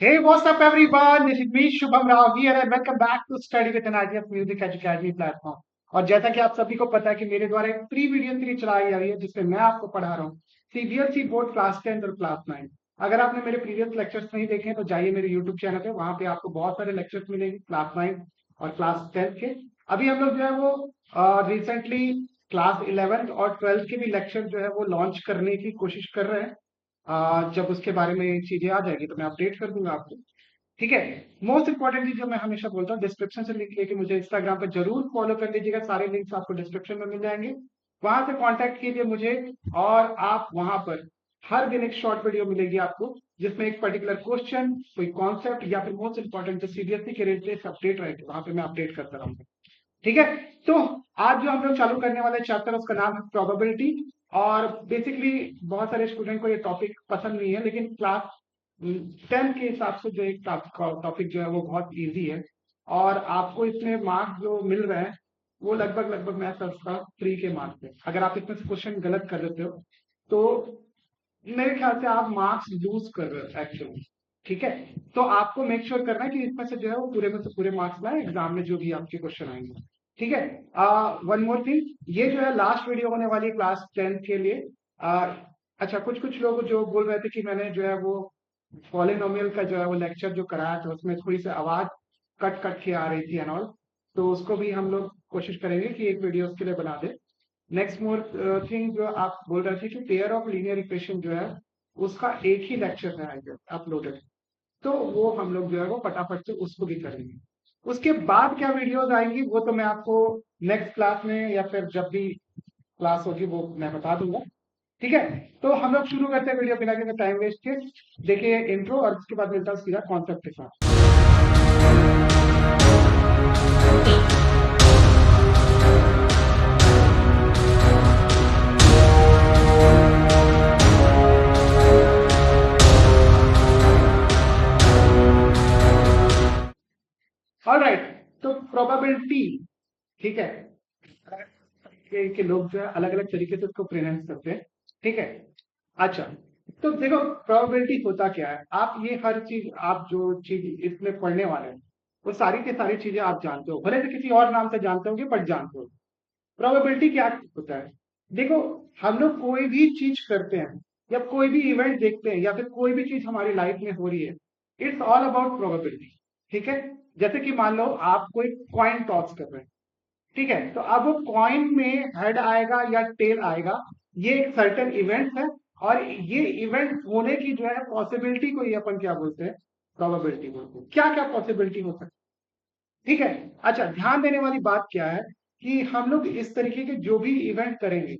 Hey, what's up, everyone? This is me, Shubham Rao here, and welcome back to Study with an ITF Music Academy platform. और जैसा कि आप सभी को पता है कि मेरे द्वारा एक फ्री वीडियो सीरीज चलाई जा रही है जिसमें मैं आपको पढ़ा रहा हूँ सीबीएसई बोर्ड क्लास 10 और क्लास 9। अगर आपने मेरे प्रीवियस लेक्चर्स नहीं देखे हैं तो जाइए मेरे यूट्यूब चैनल पे, वहां पे आपको बहुत सारे लेक्चर्स मिलेंगे क्लास 9 और क्लास 10 के। अभी हम लोग जो है वो रिसेंटली क्लास 11 और 12 के भी लेक्चर जो है वो लॉन्च करने की कोशिश कर रहे हैं। जब उसके बारे में चीजें आ जाएगी तो मैं अपडेट कर दूंगा आपको। ठीक है। मोस्ट इंपॉर्टेंट चीज जो मैं हमेशा बोलता हूँ, डिस्क्रिप्शन से लिंक लेके मुझे इंस्टाग्राम पे जरूर फॉलो कर लीजिएगा। सारे लिंक्स आपको डिस्क्रिप्शन में मिल जाएंगे, वहां से कांटेक्ट कीजिए मुझे। और आप वहां पर हर दिन एक शॉर्ट वीडियो मिलेगी आपको, जिसमें एक पर्टिकुलर क्वेश्चन, कोई कॉन्सेप्ट या फिर मोस्ट इंपॉर्टेंट जो सीबीएसई के रिलेटेड अपडेट रहेगी वहां पे मैं अपडेट करता रहूंगा। ठीक है। तो आज जो हम लोग चालू करने वाले चैप्टर उसका नाम है प्रोबेबिलिटी। और बेसिकली बहुत सारे स्टूडेंट को ये टॉपिक पसंद नहीं है, लेकिन क्लास 10 के हिसाब से जो एक टॉपिक जो है वो बहुत इजी है। और आपको इसमें मार्क्स जो मिल रहे हैं वो लगभग लगभग मैं समझता 3 के मार्क्स है। अगर आप इसमें से क्वेश्चन गलत कर देते हो तो मेरे ख्याल से आप मार्क्स लूज कर रहे हो एक्चुअली। ठीक है। तो आपको मेक श्योर करना है कि इसमें से जो है वो पूरे में से पूरे मार्क्स लाए एग्जाम में जो भी आपके क्वेश्चन आएंगे। ठीक है। वन मोर थिंग, ये जो है लास्ट वीडियो होने वाली है क्लास 10 के लिए। अच्छा, कुछ कुछ लोग जो बोल रहे थे कि मैंने जो है वो पॉलिनोमियल का जो है वो लेक्चर जो कराया था उसमें थोड़ी सी आवाज कट कट के आ रही थी एंड ऑल, तो उसको भी हम लोग कोशिश करेंगे कि एक वीडियो उसके लिए बना दे। नेक्स्ट मोर थिंग, जो आप बोल रहे थे कि पेयर ऑफ लीनियर इक्वेशन जो है उसका एक ही लेक्चर है अपलोडेड, तो वो हम लोग जो है वो फटाफट से उसको भी करेंगे। उसके बाद क्या वीडियोस आएंगी वो तो मैं आपको नेक्स्ट क्लास में या फिर जब भी क्लास होगी वो मैं बता दूंगा। ठीक है। तो हम लोग शुरू करते हैं वीडियो बिना किसी टाइम वेस्ट के। देखिए इंट्रो, और उसके बाद मिलता है सीधा कॉन्सेप्ट के साथ। ऑलराइट। तो प्रोबेबिलिटी, ठीक है, के लोग जो है अलग अलग तरीके से उसको प्रोनाउंस करते हैं। ठीक है। अच्छा, तो देखो प्रोबेबिलिटी होता क्या है, आप ये हर चीज, आप जो चीज इसमें पढ़ने वाले हैं वो सारी की सारी चीजें आप जानते हो, भले से किसी और नाम से जानते होंगे बट जानते हो। प्रोबेबिलिटी क्या होता है? देखो, हम लोग कोई भी चीज करते हैं या कोई भी इवेंट देखते हैं या फिर कोई भी चीज हमारी लाइफ में हो रही है, इट्स ऑल अबाउट प्रोबेबिलिटी। ठीक है। जैसे कि मान लो आप कोई कॉइन टॉस कर रहे हैं। ठीक है। तो अब वो कॉइन में हेड आएगा या टेल आएगा, ये एक सर्टेन इवेंट है। और ये इवेंट होने की जो है पॉसिबिलिटी को ही अपन क्या बोलते हैं? प्रोबेबिलिटी बोलते हैं। क्या क्या पॉसिबिलिटी हो सकती है? ठीक है। अच्छा, ध्यान देने वाली बात क्या है कि हम लोग इस तरीके के जो भी इवेंट करेंगे,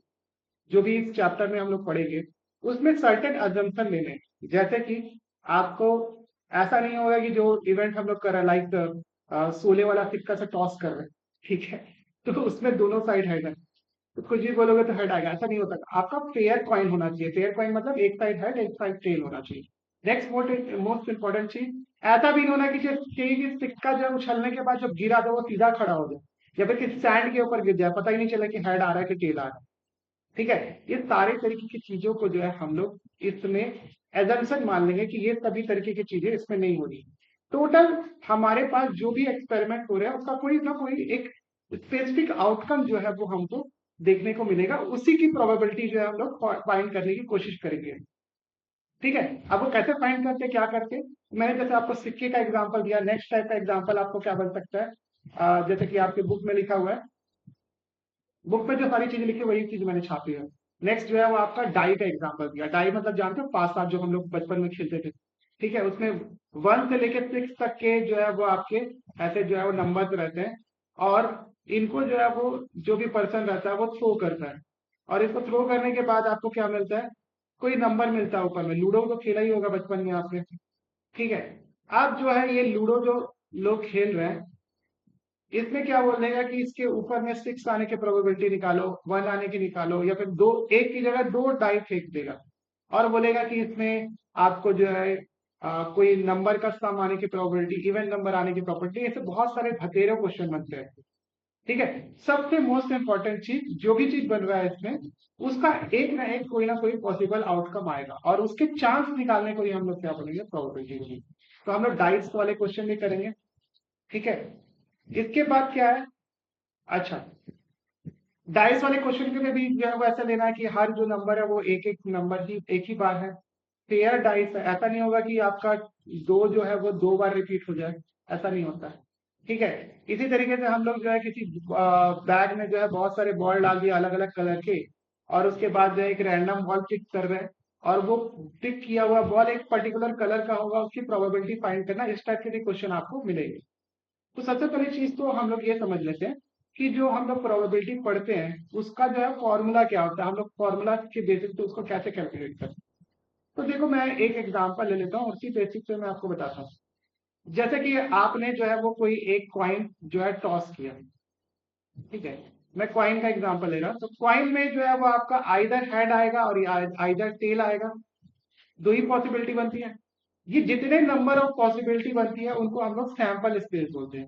जो भी इस चैप्टर में हम लोग पढ़ेंगे, उसमें सर्टेन अजम्पशन लेने हैं। जैसे कि आपको ऐसा नहीं होगा कि जो इवेंट हम लोग कर रहे हैं लाइक सोले वाला सिक्का से टॉस कर रहे हैं, ठीक है, तो उसमें दोनों साइड हेड है, तो कुछ भी बोलोगे तो हेड आएगा, ऐसा नहीं होता। आपका पेयर कॉइन होना चाहिए। पेयर कॉइन मतलब एक साइड हेड एक साइड टेल होना चाहिए। नेक्स्ट मोस्ट इंपॉर्टेंट चीज, ऐसा भी नहीं होना कि कि सिक्का जो है उछलने के बाद जब गिरा तो वो सीधा खड़ा हो जाए या फिर किसी सैंड के ऊपर गिर जाए, पता ही नहीं चला कि हेड आ रहा है कि टेल आ रहा है। ठीक है। ये सारे तरीके की चीजों को जो है हम लोग इसमें एजम्पशन मान लेंगे कि ये सभी तरीके की चीजें इसमें नहीं हो रही। टोटल हमारे पास जो भी एक्सपेरिमेंट हो रहा है उसका कोई ना कोई एक स्पेसिफिक आउटकम जो है वो हमको देखने को मिलेगा, उसी की प्रोबेबिलिटी जो है हम लोग फाइंड करने की कोशिश करेंगे। ठीक है। अब वो कैसे फाइंड करते, क्या करते? मैंने जैसे आपको सिक्के का एग्जांपल दिया, नेक्स्ट टाइप का एग्जांपल आपको क्या बन सकता है? जैसे कि आपके बुक में लिखा हुआ है, बुक में जो सारी चीजें लिखी वही चीज मैंने छापी है। नेक्स्ट जो है वो आपका डाई का एग्जांपल दिया। डाई मतलब जानते हो, पास पास जो हम लोग बचपन में खेलते थे। ठीक है। उसमें 1 से लेकर 6 तक के जो है वो आपके ऐसे जो है वो नंबर्स रहते हैं। और इनको जो है वो जो भी पर्सन रहता है वो थ्रो करता है, और इसको थ्रो करने के बाद आपको क्या मिलता है? कोई नंबर मिलता है ऊपर में। लूडो तो खेला ही होगा बचपन में आपने। ठीक है। अब जो है ये लूडो जो लोग खेल रहे हैं, इसमें क्या बोलेगा कि इसके ऊपर में 6 आने की प्रोबेबिलिटी निकालो, 1 आने की निकालो, या फिर दो, एक की जगह 2 डाई फेंक देगा और बोलेगा कि इसमें आपको जो है कोई नंबर का सम आने की प्रोबेबिलिटी, इवन नंबर आने की प्रोबेबिलिटी, ऐसे बहुत सारे भतेरे क्वेश्चन बनते हैं। ठीक है। सबसे मोस्ट इंपॉर्टेंट चीज, जो भी चीज बन रहा है इसमें, उसका एक ना कोई पॉसिबल आउटकम आएगा, और उसके चांस निकालने को ही हम लोग क्या बोलेंगे, प्रोबेबिलिटी। तो हम लोग डाइस वाले क्वेश्चन भी करेंगे। ठीक है। इसके बाद क्या है, अच्छा, डाइस वाले क्वेश्चन के में भी जो है वो ऐसा लेना है कि हर जो नंबर है वो एक एक नंबर ही एक ही बार है। पेयर डाइस है, ऐसा नहीं होगा कि आपका दो जो है वो दो बार रिपीट हो जाए, ऐसा नहीं होता है। ठीक है। इसी तरीके से हम लोग जो है किसी बैग में जो है बहुत सारे बॉल डाल दिए अलग अलग कलर के, और उसके बाद जो है एक रैंडम बॉल पिक कर रहे हैं, और वो पिक किया हुआ बॉल एक पर्टिकुलर कलर का होगा, उसकी प्रोबेबिलिटी फाइंड करना, इस टाइप के भी क्वेश्चन आपको मिलेंगे। तो सबसे पहली चीज तो हम लोग ये समझ लेते हैं कि जो हम लोग प्रोबेबिलिटी पढ़ते हैं उसका जो है फॉर्मूला क्या होता है, हम लोग फॉर्मूला के बेसिस पे उसको कैसे कैलकुलेट करते हैं। तो देखो मैं एक एग्जांपल ले लेता हूँ, उसी बेसिस पे मैं आपको बताता हूँ। जैसे कि आपने जो है वो कोई एक कॉइन जो है टॉस किया, ठीक है। मैं कॉइन का एग्जांपल ले रहा हूँ, तो कॉइन में जो है वो आपका आइदर हेड आएगा और आइदर टेल आएगा, दो ही पॉसिबिलिटी बनती है। ये जितने नंबर ऑफ पॉसिबिलिटी बनती है उनको हम लोग सैंपल स्पेस बोलते हैं।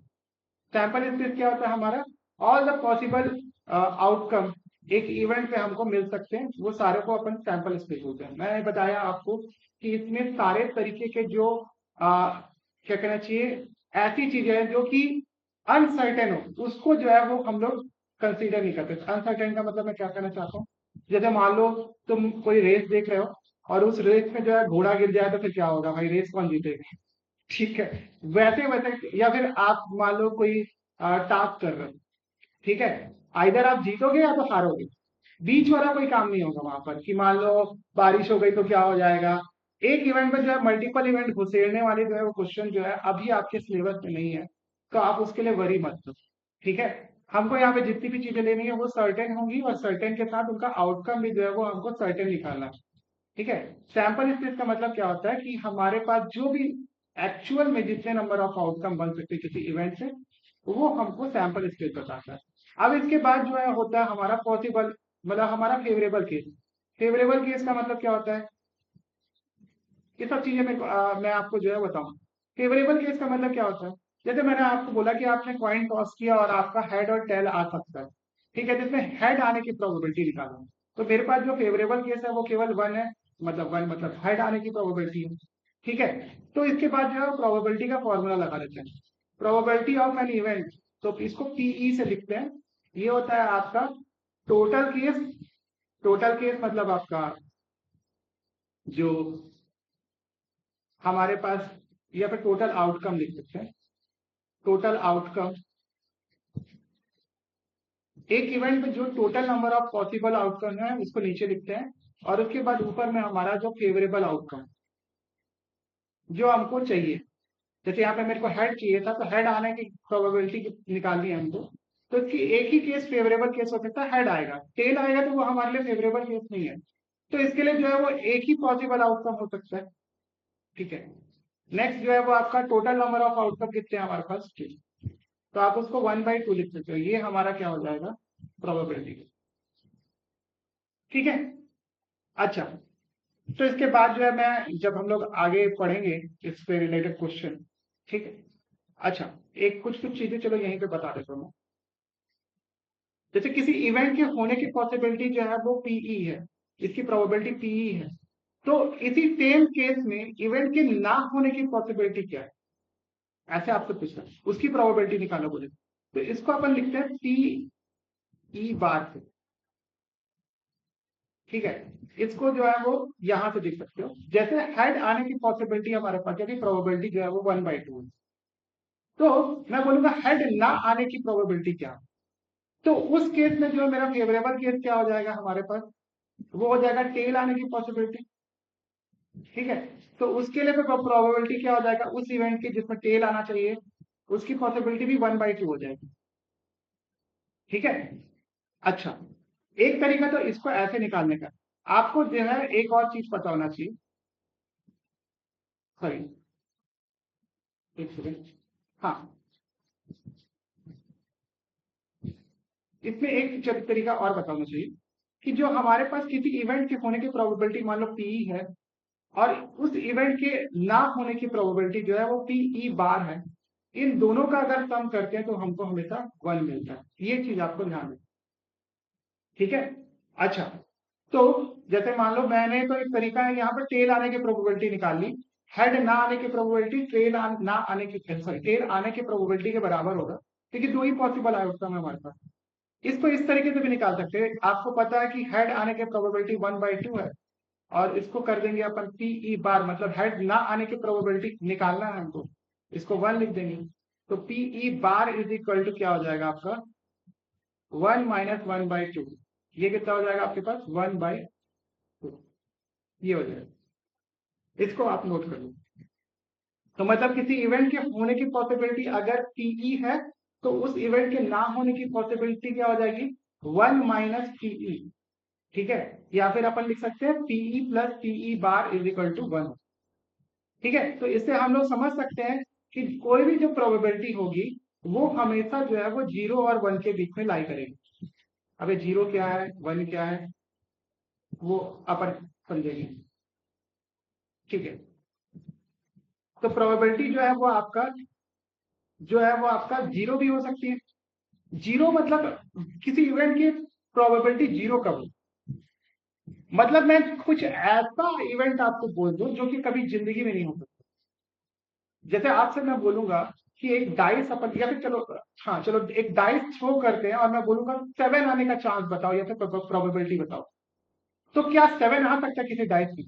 सैंपल स्पेस क्या होता है हमारा, ऑल द पॉसिबल आउटकम एक इवेंट पे हमको मिल सकते हैं, वो सारे को अपन सैंपल स्पेस बोलते हैं। मैंने बताया आपको कि इसमें सारे तरीके के जो क्या कहना चाहिए, ऐसी चीजें हैं जो कि अनसर्टेन हो, उसको जो है वो हम लोग कंसीडर नहीं करते। अनसर्टेन का मतलब मैं क्या कहना चाहता हूँ, जैसे मान लो तुम कोई रेस देख रहे हो, और उस रेस में जो है घोड़ा गिर जाए तो फिर क्या होगा भाई, रेस कौन जीतेगा। ठीक है। वैसे वैसे, या फिर आप मान लो कोई टास्क कर रहे हो, ठीक है, आइदर आप जीतोगे या तो हारोगे, बीच वाला कोई काम नहीं होगा वहां पर कि मान लो बारिश हो गई तो क्या हो जाएगा। एक इवेंट में जो है मल्टीपल इवेंट घुसेड़ने वाले जो है वो क्वेश्चन जो है अभी आपके सिलेबस में नहीं है, तो आप उसके लिए वरी मत दो। ठीक है। हमको यहाँ पे जितनी भी चीजें लेनी है वो सर्टेन होंगी, और सर्टेन के साथ उनका आउटकम भी जो है वो हमको सर्टेन निकालना है। ठीक है। सैंपल स्पेस का मतलब क्या होता है कि हमारे पास जो भी एक्चुअल में जितने नंबर ऑफ आउटकम बन सकते हैं किसी इवेंट से, वो हमको सैंपल स्पेस बताता है। अब इसके बाद जो है होता है हमारा पॉसिबल, मतलब हमारा फेवरेबल केस। फेवरेबल केस का मतलब क्या होता है, ये सब चीजें मैं आपको जो है बताऊं। फेवरेबल केस का मतलब क्या होता है, जैसे मैंने आपको बोला कि आपने कॉइन टॉस किया और आपका हेड और टेल आ सकता है, ठीक है, जिसमें हेड आने की प्रोबेबिलिटी निकालो। तो मेरे पास जो फेवरेबल केस है वो केवल वन है, मतलब वन मतलब हेड आने की प्रोबेबिलिटी है। ठीक है। तो इसके बाद जो है प्रोबेबिलिटी का फॉर्मूला लगा देते हैं, प्रोबेबिलिटी ऑफ एन इवेंट, तो इसको पीई से लिखते हैं। ये होता है आपका टोटल केस। टोटल केस मतलब आपका जो हमारे पास, या फिर टोटल आउटकम लिख सकते हैं, टोटल आउटकम। एक इवेंट में जो total number of possible outcome है उसको नीचे लिखते हैं, और उसके बाद ऊपर में हमारा जो फेवरेबल आउटकम जो हमको चाहिए, जैसे यहाँ पे मेरे को हेड चाहिए था, तो हेड आने की प्रोबेबिलिटी निकालनी है हमको। तो इसकी एक ही केस फेवरेबल केस हो सकता है, हेड आएगा, टेल आएगा तो वो हमारे लिए फेवरेबल केस नहीं है। तो इसके लिए जो है वो एक ही पॉसिबल आउटकम हो सकता है। ठीक है। नेक्स्ट जो है वो आपका टोटल नंबर ऑफ आउटकम कितने हैं हमारे पास, तो आप उसको 1/2 लिख सकते हो, ये हमारा क्या हो जाएगा, प्रोबेबिलिटी। ठीक है। अच्छा, तो इसके बाद जो है मैं, जब हम लोग आगे पढ़ेंगे इस पे रिलेटेड क्वेश्चन, ठीक है। अच्छा, एक कुछ कुछ चीजें चलो यहीं पे बता देता हूँ। जैसे किसी इवेंट के होने की पॉसिबिलिटी जो है वो पीई है, इसकी प्रोबेबिलिटी पीई है। तो इसी सेम केस में इवेंट के ना होने की पॉसिबिलिटी क्या है, ऐसे आपसे पूछना, उसकी प्रोबेबिलिटी निकालो बोले, तो इसको अपन लिखते हैं पी ई बार से। ठीक है। इसको जो है वो यहां से देख सकते हो, जैसे हेड आने की पॉसिबिलिटी हमारे पास, क्योंकि प्रोबेबिलिटी जो है वो 1/2 है, तो मैं बोलूंगा हेड ना आने की प्रोबेबिलिटी क्या है। तो उस केस में जो है मेरा फेवरेबल केस क्या हो जाएगा हमारे पास, वो हो जाएगा टेल आने की पॉसिबिलिटी। ठीक है। तो उसके लिए प्रोबेबिलिटी क्या हो जाएगा, उस इवेंट की जिसमें टेल आना चाहिए उसकी पॉसिबिलिटी भी 1/2 हो जाएगी। ठीक है। अच्छा, एक तरीका तो इसको ऐसे निकालने का, आपको जो है एक और चीज पता होना चाहिए, सॉरी एक सेकेंड, हाँ, इसमें एक तरीका और बताना चाहिए कि जो हमारे पास किसी इवेंट के होने की प्रोबेबिलिटी मान लो पीई है, और उस इवेंट के ना होने की प्रोबेबिलिटी जो है वो पीई बार है। इन दोनों का अगर सम करते हैं तो हमको हमेशा 1 मिलता है। ये चीज आपको ध्यान रखना, ठीक है। अच्छा, तो जैसे मान लो मैंने तो एक तरीका है यहाँ पर टेल आने की प्रोबेबिलिटी निकाल ली, हेड ना आने की प्रोबेबिलिटी ना आने की सॉरी टेल आने की प्रोबेबिलिटी के बराबर होगा, क्योंकि दो ही पॉसिबल आउटकम है हमारे पास। इसको इस तरीके से भी निकाल सकते हैं, आपको पता है कि हेड आने की प्रोबेबिलिटी 1/2 है, और इसको कर देंगे अपन पीई बार, मतलब हेड ना आने की प्रोबेबिलिटी निकालना है हमको, इसको 1 लिख देंगे। तो PE bar is equal to क्या हो जाएगा आपका 1 माइनस 1/2, ये कितना हो जाएगा आपके पास 1/2, ये हो जाएगा। इसको आप नोट कर लो। तो मतलब किसी इवेंट के होने की पॉसिबिलिटी अगर पीई है, तो उस इवेंट के ना होने की पॉसिबिलिटी क्या हो जाएगी 1 माइनस पीई, ठीक है। या फिर अपन लिख सकते हैं PE plus PE bar is equal to 1, ठीक है। तो इससे हम लोग समझ सकते हैं कि कोई भी जो प्रोबेबिलिटी होगी वो हमेशा जो है वो 0 और 1 के बीच में लाई करेगी। अबे 0 क्या है 1 क्या है वो अपन समझेंगे, ठीक है। तो प्रोबेबिलिटी जो है वो आपका 0 भी हो सकती है। 0 मतलब किसी इवेंट की प्रोबेबिलिटी 0 कब हो, मतलब मैं कुछ ऐसा इवेंट आपको बोल दूं जो कि कभी जिंदगी में नहीं हो सकता। जैसे आपसे मैं बोलूंगा कि एक डाइस अपन, या फिर चलो हाँ चलो एक डाइस थ्रो करते हैं और मैं बोलूंगा 7 आने का चांस बताओ या फिर प्रोबेबिलिटी बताओ, तो क्या 7 आ सकता है किसी डाइस में?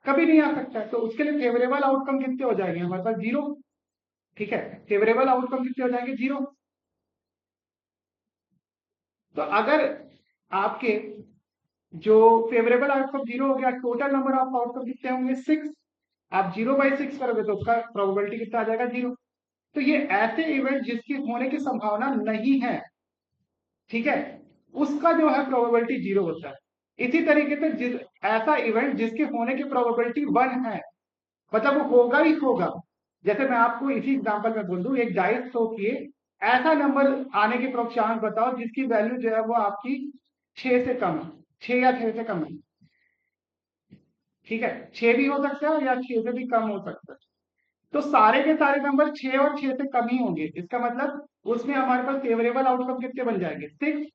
कभी नहीं आ सकता है। तो उसके लिए फेवरेबल आउटकम कितने हो जाएंगे हमारे पास 0, ठीक है। फेवरेबल आउटकम कितने हो जाएंगे 0। तो अगर आपके जो फेवरेबल आउटकम 0 हो गया, टोटल नंबर ऑफ आउटकम कितने होंगे 6, आप 0/6 करोगे तो उसका प्रोबेबिलिटी कितना आ जाएगा 0। तो ये ऐसे इवेंट जिसकी होने की संभावना नहीं है, ठीक है, उसका जो है प्रोबेबिलिटी 0 होता है। इसी तरीके से ऐसा इवेंट जिसके होने की प्रोबेबिलिटी 1 है, मतलब वो होगा ही होगा। जैसे मैं आपको इसी एग्जांपल में बोल दूं, एक डाइस थ्रो किए, ऐसा नंबर आने की चांस बताओ जिसकी वैल्यू जो है वो आपकी 6 से कम है, 6 या 6 से कम है, ठीक है। 6 भी हो सकता है या 6 से भी कम हो सकता है। तो सारे के सारे नंबर 6 और 6 से कम ही होंगे, इसका मतलब उसमें हमारे पास फेवरेबल आउटकम कितने बन जाएंगे 6,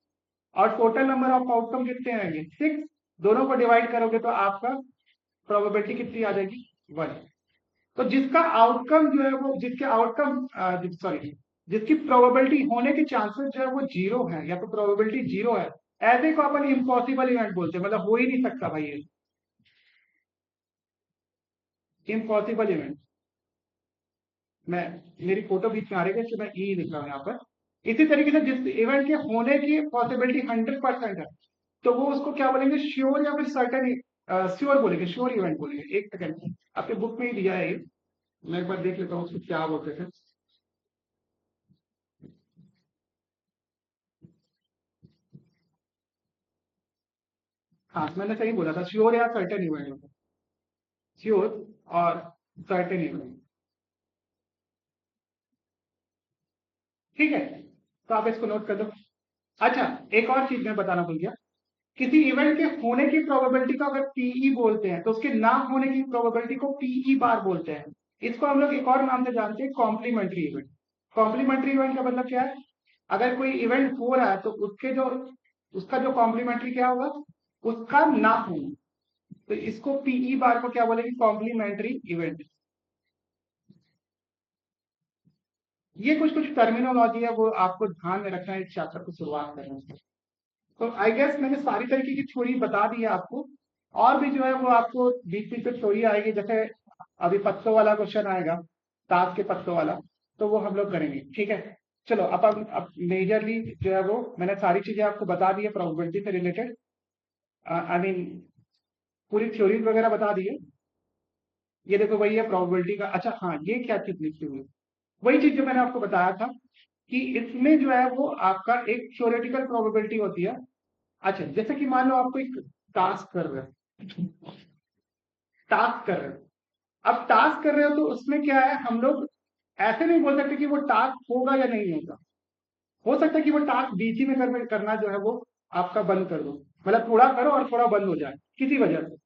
और टोटल नंबर ऑफ आउटकम कितने आएंगे 6। दोनों को डिवाइड करोगे तो आपका प्रोबेबिलिटी कितनी आ जाएगी 1। तो जिसका आउटकम जो है वो जिसके आउटकम सॉरी जिसकी प्रोबेबिलिटी होने के चांसेस जो है वो 0 है या तो प्रोबेबिलिटी 0 है, ऐसे को अपन इम्पॉसिबल इवेंट बोलते हैं, मतलब हो ही नहीं सकता भाई ये इम्पॉसिबल इवेंट। मैं मेरी फोटो बीच में आ रही है, इसलिए मैं ई लिख रहा हूँ यहाँ पर। इसी तरीके से जिस इवेंट के होने की पॉसिबिलिटी 100% है, तो वो उसको क्या बोलेंगे श्योर या फिर सर्टेन, श्योर बोलेंगे, श्योर इवेंट बोलेंगे। एक सेकंड, आपके बुक में ही दिया है ये, मैं एक बार देख लेता हूँ उसको क्या बोलते थे। हाँ मैंने सही बोला था, श्योर या सर्टेन इवेंट, श्योर और सर्टेन इवेंट, ठीक है। तो आप इसको नोट कर दो। अच्छा, एक और चीज मैं बताना भूल गया, किसी इवेंट के होने की प्रोबेबिलिटी को अगर पीई बोलते हैं तो उसके ना होने की प्रोबेबिलिटी को पीई बार बोलते हैं। इसको हम लोग एक और नाम से जानते हैं कॉम्प्लीमेंट्री इवेंट। कॉम्प्लीमेंट्री इवेंट का मतलब क्या है, अगर कोई इवेंट हो रहा है तो उसका जो कॉम्प्लीमेंट्री क्या होगा उसका ना होना, तो इसको पीई बार को क्या बोलेंगे कॉम्प्लीमेंट्री इवेंट। ये कुछ कुछ टर्मिनोलॉजी है वो आपको ध्यान में रखना है इस चैप्टर को शुरुआत करने से। तो आई गेस मैंने सारी तरीके की थ्योरी बता दी है आपको, और भी जो है वो आपको बीच बीच में थ्योरी आएगी, जैसे अभी पत्तों वाला क्वेश्चन आएगा, ताश के पत्तों वाला, तो वो हम लोग करेंगे, ठीक है। चलो अब मेजरली जो है वो मैंने सारी चीजें आपको बता दी है प्रोबेबिलिटी से रिलेटेड, आई मीन पूरी थ्योरीज वगैरह बता दी है। ये देखो वही है प्रोबेबिलिटी का। अच्छा हाँ, ये क्या चीज लिखी हुई है, वही चीज जो मैंने आपको बताया था कि इसमें जो है वो आपका एक थ्योरेटिकल प्रोबेबिलिटी होती है। अच्छा, जैसे कि मान लो आपको एक टास्क कर रहे हो, टास्क कर रहे हो, अब टास्क कर रहे हो तो उसमें क्या है, हम लोग ऐसे नहीं बोल सकते कि वो टास्क होगा या नहीं होगा। हो सकता है कि वो टास्क बीच ही में करना जो है वो आपका बंद कर दो, मतलब थोड़ा करो और थोड़ा बंद हो जाए किसी वजह से।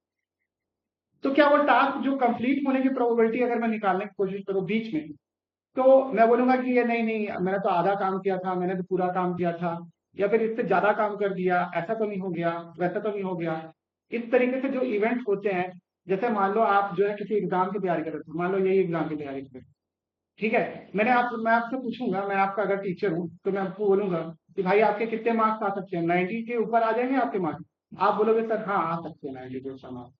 तो क्या वो टास्क जो कंप्लीट होने की प्रोबेबिलिटी अगर मैं निकालने की कोशिश करूं बीच में, तो मैं बोलूंगा कि ये नहीं नहीं, मैंने तो आधा काम किया था, मैंने तो पूरा काम किया था, या फिर इससे ज्यादा काम कर दिया, ऐसा तो नहीं हो गया, वैसा तो नहीं हो गया। इस तरीके से जो इवेंट होते हैं, जैसे मान लो आप जो है किसी एग्जाम की तैयारी कर रहे थे, मान लो यही एग्जाम की तैयारी कर रहे थे, ठीक है। मैं आपसे पूछूंगा, मैं आपका अगर टीचर हूँ तो मैं आपको बोलूंगा कि भाई आपके कितने मार्क्स आ सकते हैं, 90 के ऊपर आ जाएंगे आपके मार्क्स? आप बोलोगे सर हाँ आ सकते हैं 90 के ऊपर मार्क्स,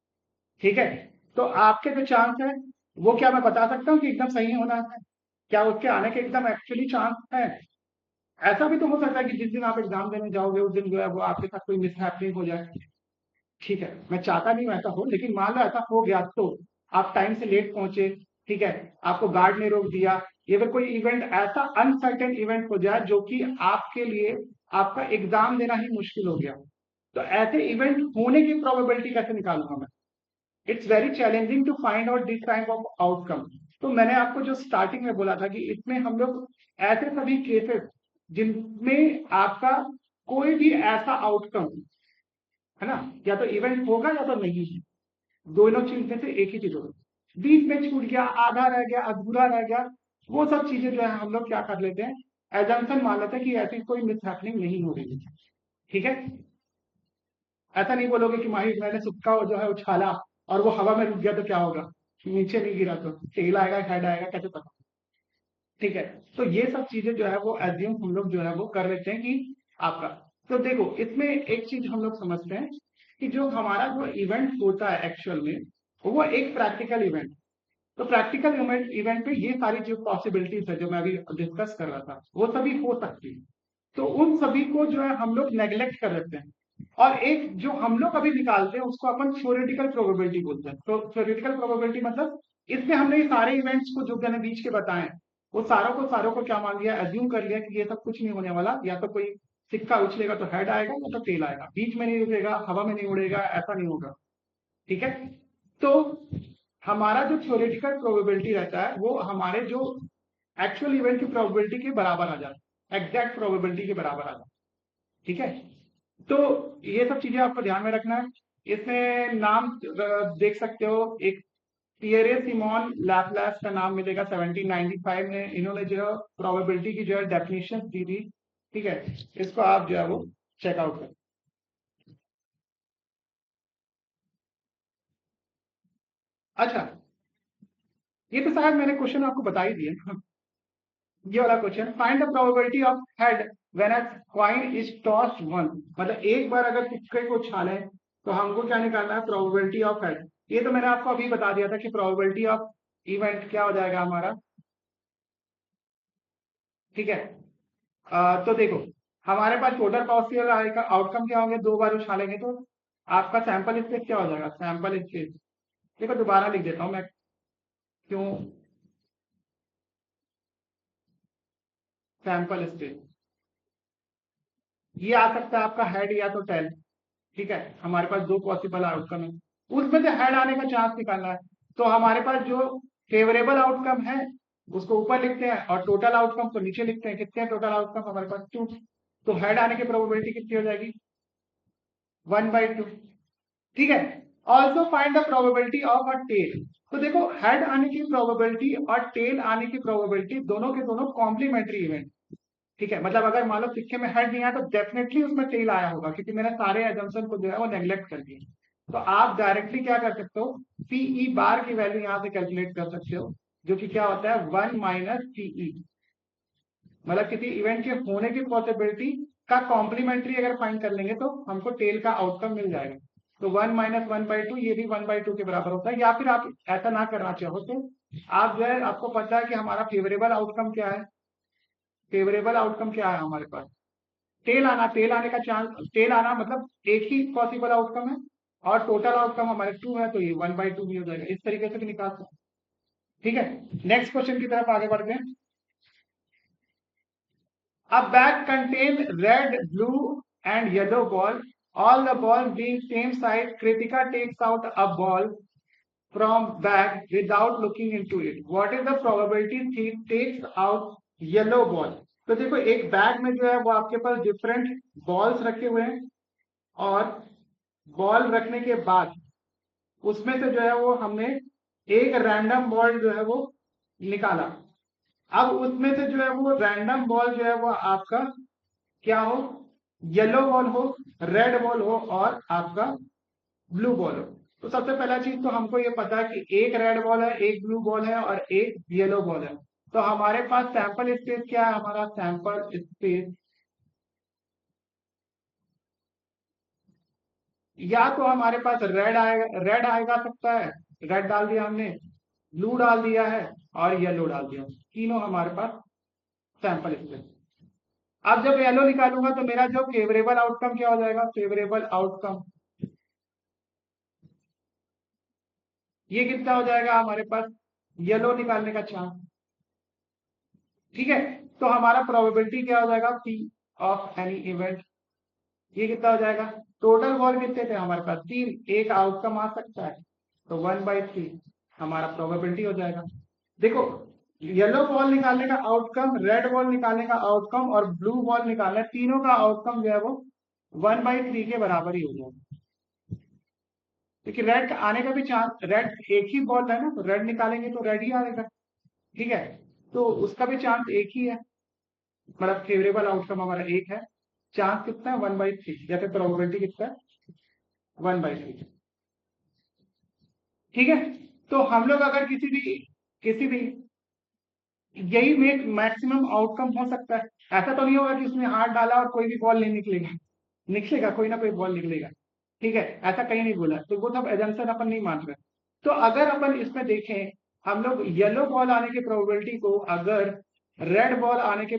ठीक है। तो आपके जो चांस है वो क्या मैं बता सकता हूँ कि एकदम सही होना है? क्या उसके आने के एकदम एक्चुअली चांस है? ऐसा भी तो हो सकता है कि जिस दिन आप एग्जाम देने जाओगे उस दिन जो है वो आपके साथ कोई मिसहैपनिंग हो जाए, ठीक है। मैं चाहता नहीं हूं ऐसा हो, लेकिन मान लो ऐसा हो गया तो आप टाइम से लेट पहुंचे, ठीक है, आपको गार्ड ने रोक दिया, या फिर कोई इवेंट ऐसा अनसर्टेन इवेंट हो जाए जो कि आपके लिए आपका एग्जाम देना ही मुश्किल हो गया, तो ऐसे इवेंट होने की प्रोबेबिलिटी कैसे निकालूंगा मैं? It's very challenging to find out this type of outcome. तो मैंने आपको जो स्टार्टिंग में बोला था कि इसमें हम लोग ऐसे सभी केसेस जिनमें आपका कोई भी ऐसा आउटकम है ना, या तो इवेंट होगा या तो नहीं है, दोनों चीज में से एक ही चीज होगी, बीच में छूट गया, आधा रह गया, अधूरा रह गया, वो सब चीजें जो है हम लोग क्या कर लेते हैं, एजम्पन मान लेते हैं कि ऐसी कोई मिसहैपनिंग नहीं हो रही है, ठीक है। ऐसा नहीं बोलोगे कि माही मैंने सुक्का जो है उछाला और वो हवा में रुक गया तो क्या होगा, नीचे नहीं गिरा तो टेल आएगा हेड आएगा कैसे पता, ठीक है। तो ये सब चीजें जो है वो एज्यूम हम लोग जो है वो कर लेते हैं कि आपका, तो देखो इसमें एक चीज हम लोग समझते हैं कि जो हमारा जो इवेंट होता है एक्चुअल में वो एक प्रैक्टिकल इवेंट, तो प्रैक्टिकल इवेंट इवेंट पे ये सारी जो पॉसिबिलिटीज है जो मैं अभी डिस्कस कर रहा था वो सभी हो सकती है, तो उन सभी को जो है हम लोग नेग्लेक्ट कर देते हैं, और एक जो हम लोग अभी निकालते हैं उसको अपन थ्योरेटिकल प्रोबेबिलिटी बोलते हैं। तो थ्योरेटिकल प्रोबेबिलिटी मतलब इसमें हमने ये सारे इवेंट्स को जो मैंने बीच के बताए वो सारों को क्या मान लिया, एज्यूम कर लिया कि ये सब कुछ नहीं होने वाला, या तो कोई सिक्का उछलेगा तो हेड आएगा या तो टेल आएगा, बीच में नहीं रुकेगा, हवा में नहीं उड़ेगा, ऐसा नहीं होगा, ठीक है। तो हमारा जो थ्योरेटिकल प्रोबेबिलिटी रहता है वो हमारे जो एक्चुअल इवेंट की प्रोबेबिलिटी के बराबर आ जाता है, एग्जैक्ट प्रोबेबिलिटी के बराबर आ जाता है, ठीक है। तो ये सब चीजें आपको ध्यान में रखना है। इसमें नाम देख सकते हो, एक पियरे सिमोन लैपलास का नाम मिलेगा 1795 में, इन्होंने जो है प्रोबेबिलिटी की जो है डेफिनेशन दी थी, ठीक है। इसको आप जो है वो चेकआउट करें। अच्छा, ये तो शायद मैंने क्वेश्चन आपको बता ही दिया। ये वाला question, find the probability of head when a coin is tossed one, मतलब एक बार अगर सिक्के को उछालें तो हमको क्या निकालना है, प्रोबेबिलिटी ऑफ हेड। ये तो मैंने आपको अभी बता दिया था कि प्रोबेबिलिटी ऑफ इवेंट क्या हो जाएगा हमारा, ठीक है। तो देखो हमारे पास टोटल पॉसिबल आउटकम क्या होंगे, दो बार उछालेंगे तो आपका सैंपल स्पेस क्या हो जाएगा, सैंपल स्पेस, देखो दोबारा लिख देता हूँ मैं, क्यों, सैंपल स्पेस, ये आ सकता है आपका हेड या तो टेल, ठीक है। हमारे पास दो पॉसिबल आउटकम है, उसमें से हेड आने का चांस निकालना है, तो हमारे पास जो फेवरेबल आउटकम है उसको ऊपर लिखते हैं और टोटल आउटकम को नीचे लिखते हैं, कितने टोटल आउटकम हमारे पास टू, तो हेड आने की प्रोबेबिलिटी कितनी हो जाएगी, 1/2, ठीक है। Also find the probability of a tail, तो देखो हेड आने की प्रोबेबिलिटी और टेल आने की प्रोबेबिलिटी दोनों के दोनों कॉम्प्लीमेंट्री इवेंट, ठीक है। मतलब अगर मान लो सिक्के में हेड नहीं आया तो डेफिनेटली उसमें टेल आया होगा, क्योंकि मैंने सारे एजम्पशन को जो है वो नेग्लेक्ट कर दिया। तो आप डायरेक्टली क्या कर सकते हो, पीई बार की वैल्यू यहाँ से कैलकुलेट कर सकते हो, जो कि क्या होता है 1 - पीई, मतलब किसी इवेंट के होने की पॉसिबिलिटी का कॉम्प्लीमेंट्री अगर फाइंड कर लेंगे तो हमको टेल का आउटकम मिल जाएगा। तो 1 - 1/2 ये भी 1/2 के बराबर होता है, या फिर आप ऐसा ना करना चाहो तो आप जो है, आपको पता है कि हमारा फेवरेबल आउटकम क्या है, फेवरेबल आउटकम क्या है हमारे पास, टेल आने का चांस, टेल आना मतलब एक ही पॉसिबल आउटकम है, और टोटल आउटकम हमारे 2 है तो ये 1/2 भी हो जाएगा, इस तरीके से भी निकाल सकते हैं, ठीक है। नेक्स्ट क्वेश्चन की तरफ आगे बढ़ते हैं। A bag contains red, blue, and yellow ball. All the balls being same size, Kritika takes out a ball from bag without looking into it. What is the probability she takes out yellow ball? तो देखो एक bag में जो है वो आपके पास different balls रखे हुए हैं, और बॉल रखने के बाद उसमें से जो है वो हमने एक रैंडम बॉल जो है वो निकाला, अब उसमें से जो है वो रैंडम बॉल जो है वो आपका क्या हो, येलो बॉल हो, रेड बॉल हो और आपका ब्लू बॉल हो। तो सबसे पहला चीज तो हमको ये पता है कि एक रेड बॉल है, एक ब्लू बॉल है और एक येलो बॉल है। तो हमारे पास सैंपल स्पेस क्या है, हमारा सैंपल स्पेस या तो हमारे पास रेड आएगा सकता है, रेड डाल दिया हमने, ब्लू डाल दिया है और येलो डाल दिया, तीनों हमारे पास सैंपल स्पेस। अब जब येलो निकालूंगा तो मेरा जो फेवरेबल आउटकम क्या हो जाएगा, फेवरेबल आउटकम ये कितना हो जाएगा हमारे पास, येलो निकालने का चांस। ठीक है, तो हमारा प्रोबेबिलिटी क्या हो जाएगा, पी ऑफ एनी इवेंट, ये कितना हो जाएगा, टोटल बॉल कितने थे हमारे पास, तीन, एक आउटकम आ सकता है तो 1/3 हमारा प्रोबेबिलिटी हो जाएगा। देखो, येलो बॉल निकालने का आउटकम, रेड बॉल निकालने का आउटकम और ब्लू बॉल निकालना है, तीनों का आउटकम जो है वो 1/3 के बराबर ही हो जाएगा। क्योंकि रेड का आने का भी चांस, रेड एक ही बॉल है ना, तो रेड निकालेंगे तो रेड ही आएगा। ठीक है, तो उसका भी चांस एक ही है, मतलब फेवरेबल आउटकम हमारा एक है, चांस कितना है 1/3, जैसे प्रोबेबिलिटी कितना है 1/3। ठीक है, तो हम लोग अगर किसी भी यही में मैक्सिमम आउटकम हो सकता है। ऐसा तो नहीं होगा कि उसने हाथ डाला और कोई भी बॉल नहीं निकलेगा, निकलेगा, कोई ना कोई बॉल निकलेगा। ठीक है, ऐसा कहीं नहीं बोला, तो वो सब एजम्पशन अपन नहीं मान रहे। तो अगर अपन इसमें देखें, हम लोग येलो बॉल आने की प्रोबेबिलिटी को अगर रेड बॉल आने की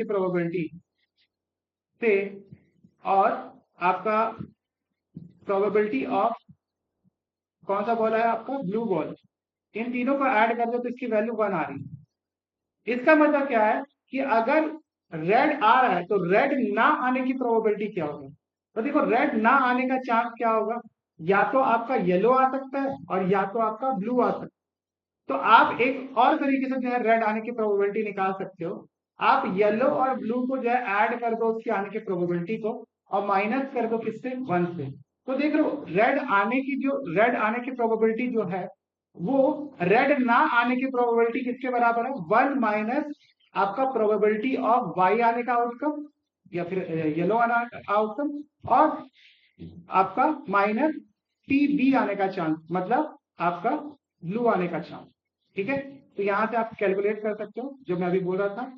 प्रोबेबिलिटी से और आपका प्रोबेबिलिटी ऑफ कौन सा बॉल है आपका, ब्लू बॉल, इन तीनों को ऐड कर दो तो इसकी वैल्यू 1 आ रही है। इसका मतलब क्या है कि अगर रेड आ रहा है तो रेड ना आने की प्रोबेबिलिटी क्या होगी। तो देखो, रेड ना आने का चांस क्या होगा, या तो आपका येलो आ सकता है और या तो आपका ब्लू आ सकता है। तो आप एक और तरीके से जो है रेड आने की प्रोबेबिलिटी निकाल सकते हो, आप येलो और ब्लू को जो है ऐड कर दो उसकी आने की प्रोबेबिलिटी को और माइनस कर दो किससे, 1 से। तो देख लो, रेड आने की प्रोबेबिलिटी जो है वो रेड ना आने की प्रोबेबिलिटी किसके बराबर है, 1 माइनस आपका प्रोबेबिलिटी ऑफ वाई आने का आउटकम या फिर येलो आना आउटकम और आपका माइनस टी बी आने का चांस, मतलब आपका ब्लू आने का चांस। ठीक है, तो यहां से आप कैलकुलेट कर सकते हो जो मैं अभी बोल रहा था।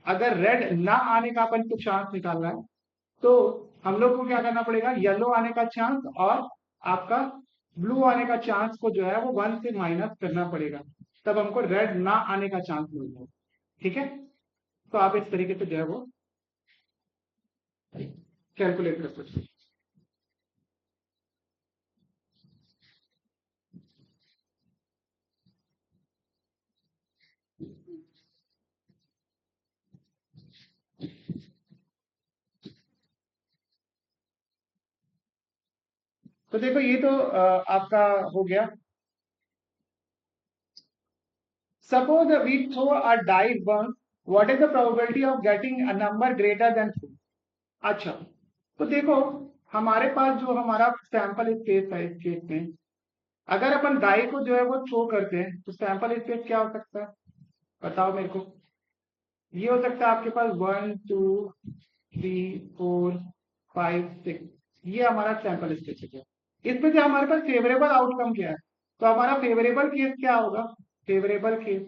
अगर रेड ना आने का अपन को चांस निकालना है तो हम लोग को क्या करना पड़ेगा, येलो आने का चांस और आपका ब्लू आने का चांस को जो है वो 1 से माइनस करना पड़ेगा, तब हमको रेड ना आने का चांस मिलेगा। ठीक है, तो आप इस तरीके से जो है वो कैलकुलेट कर सकते हो। तो देखो, ये तो आपका हो गया। Suppose we throw a die once, what is the probability of getting a number greater than 4? अच्छा, तो देखो, हमारे पास जो हमारा सैंपल स्पेस है इस केस में, अगर अपन डाई को जो है वो थ्रो करते हैं तो सैंपल स्पेस क्या हो सकता है, बताओ मेरे को। ये हो सकता है आपके पास 1 2 3 4 5 6, ये हमारा सैंपल स्पेस है। इसमें से हमारे पास फेवरेबल आउटकम क्या है, तो हमारा फेवरेबल केस क्या होगा, फेवरेबल केस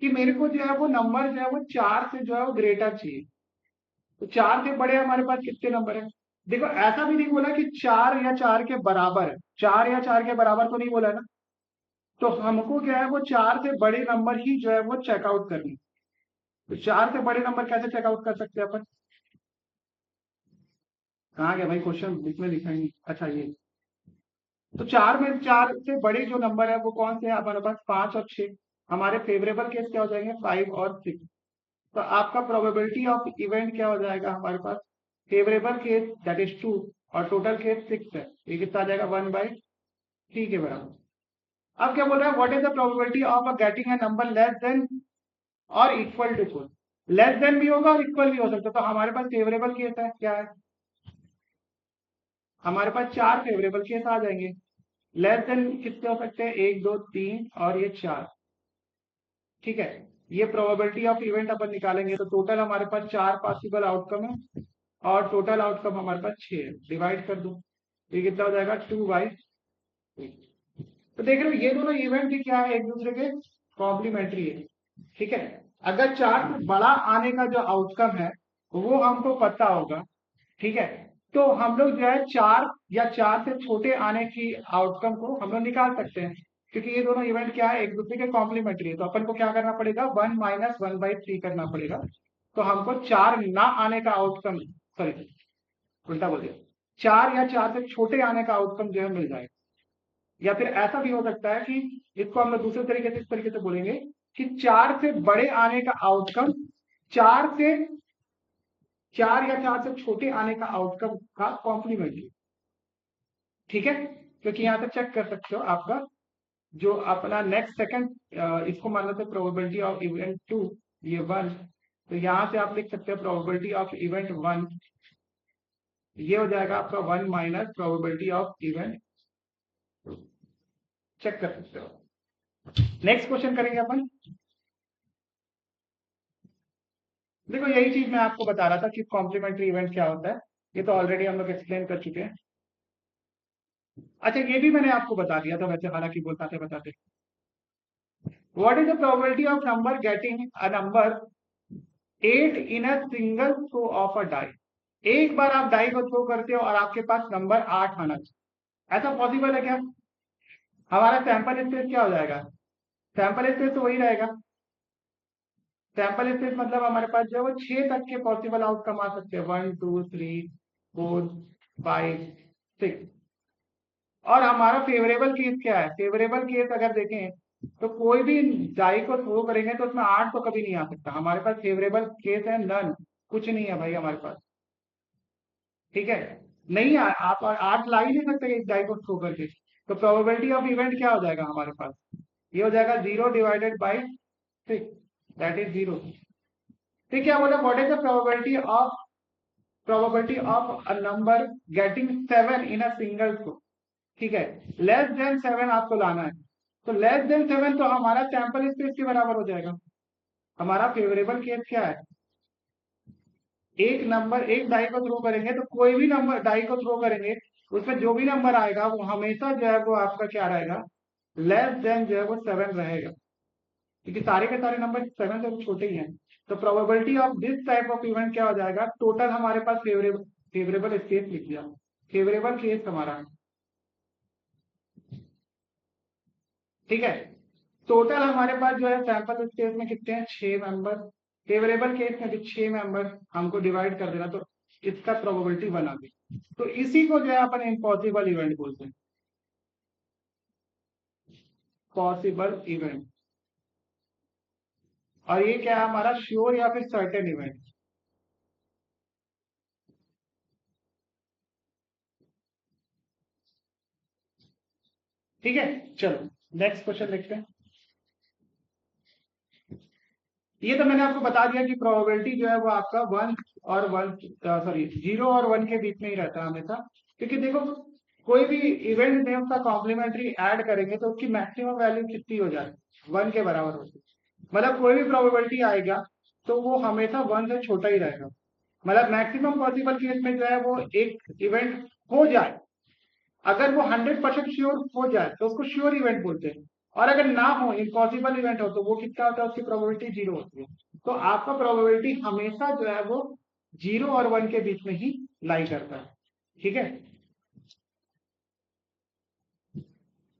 कि मेरे को जो है वो नंबर जो है वो 4 से जो है वो ग्रेटर चाहिए। तो 4 से बड़े हमारे पास कितने नंबर है, देखो ऐसा भी नहीं बोला कि 4 या 4 के बराबर है, 4 या 4 के बराबर तो नहीं बोला ना। तो हमको क्या है वो 4 से बड़े नंबर ही जो है वो चेकआउट करनी। तो 4 से बड़े नंबर कैसे चेकआउट कर सकते हैं अपन, कहाँ गया भाई क्वेश्चन, बुक में लिखा ही नहीं, अच्छा ये। तो 4 से बड़े जो नंबर है वो कौन से है हमारे पास, 5 और 6। हमारे फेवरेबल केस क्या हो जाएंगे, 5 और 6। तो आपका प्रोबेबिलिटी ऑफ इवेंट क्या हो जाएगा हमारे पास, फेवरेबल केस दैट इज 2 और टोटल केस 6 है, ये कितना आ जाएगा 1/3 के बराबर। अब क्या बोल रहा है, what is the probability of getting a number less than और इक्वल टू 4, लेस देन भी होगा और इक्वल भी हो सकता है। तो हमारे पास फेवरेबल केस है क्या है, हमारे पास 4 फेवरेबल केस आ जाएंगे। लेस देन कितने हो सकते हैं, 1 2 3 और ये 4। ठीक है, ये प्रोबेबिलिटी ऑफ इवेंट अपन निकालेंगे तो टोटल हमारे पास 4 पॉसिबल आउटकम है और टोटल आउटकम हमारे पास 6 है। डिवाइड कर दो, ये कितना हो जाएगा, 2/3। तो देख रहे हो ये दोनों इवेंट भी क्या है, एक दूसरे के कॉम्प्लीमेंट्री है। ठीक है, अगर 4 से बड़ा आने का जो आउटकम है वो हमको पता होगा, ठीक है, तो हम लोग जो है 4 या 4 से छोटे आने की आउटकम को हम लोग निकाल सकते हैं, क्योंकि ये दोनों इवेंट क्या है, एक दूसरे के कॉम्प्लीमेंट्री है। तो अपन को क्या करना पड़ेगा, 1 - 1/3 करना पड़ेगा। तो हमको 4 ना आने का आउटकम, सॉरी उल्टा बोल दिया, 4 या 4 से छोटे आने का आउटकम जो है मिल जाएगा। या फिर ऐसा भी हो सकता है कि इसको हम लोग दूसरे तरीके से, इस तरीके से बोलेंगे कि 4 से बड़े आने का आउटकम 4 से 4 या 4 से छोटे आने का आउटकम का कॉम्प्लीमेंट्री। ठीक है, क्योंकि यहाँ से चेक कर सकते हो आपका जो अपना नेक्स्ट सेकंड, इसको मान लेते हैं प्रोबेबिलिटी ऑफ इवेंट 2, ये 1। तो यहाँ से आप लिख सकते हो प्रोबेबिलिटी ऑफ इवेंट 1, ये हो जाएगा आपका 1 minus probability of event 2। Check कर सकते हो। नेक्स्ट क्वेश्चन करेंगे अपन। देखो यही चीज मैं आपको बता रहा था कि कॉम्प्लीमेंट्री इवेंट क्या होता है, ये तो ऑलरेडी हम लोग एक्सप्लेन कर चुके हैं। अच्छा ये भी मैंने आपको बता दिया था वैसे, हालांकि बताते बताते, what is the probability of number getting a number 8 in a single throw of a die. एक बार आप डाई को थ्रो करते हो और आपके पास नंबर 8 आना चाहिए, ऐसा पॉसिबल है क्या? हमारा सैंपल स्पेस क्या हो जाएगा, सैंपल स्पेस तो वही रहेगा। सैंपल स्पेस मतलब हमारे पास जो है वो 6 तक के पॉसिबल आउटकम आ सकते हैं, 1 2 3 4 5 6। और हमारा फेवरेबल केस क्या है, फेवरेबल केस अगर देखें तो कोई भी डाई को थ्रो करेंगे तो उसमें 8 तो कभी नहीं आ सकता। हमारे पास फेवरेबल केस है नन, कुछ नहीं है भाई हमारे पास। ठीक है, नहीं आप 8 ला ही नहीं सकते एक डाई को थ्रो करके। तो प्रोबेबिलिटी ऑफ इवेंट क्या हो जाएगा हमारे पास, ये हो जाएगा 0/6, दैट इज 0। ठीक है, बोला what is the probability of a number getting 7 in a single throw. ठीक है, लेस देन 7 आपको लाना है। तो लेस देन 7 तो हमारा सैंपल स्पेस के बराबर हो जाएगा। हमारा फेवरेबल केस क्या है, एक नंबर, एक डाई को थ्रो करेंगे तो कोई भी नंबर डाई को थ्रो करेंगे उसमें जो भी नंबर आएगा वो हमेशा जो है वो आपका क्या रहेगा, लेस देन जो है वो 7 रहेगा, क्योंकि सारे के सारे नंबर 7 से छोटे ही हैं। तो probability of this type of event क्या हो जाएगा, टोटल हमारे पास फेवरेबल फेवरेबल केस लिख दिया, फेवरेबल केस हमारा। ठीक है, टोटल हमारे पास जो है सैंपल स्पेस में कितने हैं, 6 मेंबर। फेवरेबल केस में भी 6 मेंबर हमको डिवाइड कर देना, तो इसका प्रोबेबिलिटी 1 आ गई। तो इसी को जो है अपन इम्पॉसिबल इवेंट बोलते हैं, पॉसिबल इवेंट। और ये क्या है हमारा, श्योर या फिर सर्टेन इवेंट। ठीक है, चलो नेक्स्ट क्वेश्चन देखते हैं। ये तो मैंने आपको बता दिया कि प्रोबेबिलिटी जो है वो आपका 1 और 1, सॉरी 0 और 1 के बीच में ही रहता है हमेशा। क्योंकि देखो कोई भी इवेंट नेम का कॉम्प्लीमेंट्री ऐड करेंगे तो उसकी मैक्सिमम वैल्यू कितनी हो जाती है, 1 के बराबर होती है। मतलब कोई भी प्रोबेबिलिटी आएगा तो वो हमेशा 1 से छोटा ही रहेगा। मतलब मैक्सिमम पॉसिबल केस में जो है वो एक इवेंट हो जाए, अगर वो 100% श्योर हो जाए तो उसको श्योर इवेंट बोलते हैं। और अगर ना हो, इम्पॉसिबल इवेंट हो, तो वो कितना होता है, उसकी प्रोबेबिलिटी 0 होती है। तो आपका प्रोबेबिलिटी हमेशा जो है वो 0 और 1 के बीच में ही लाई करता है। ठीक है,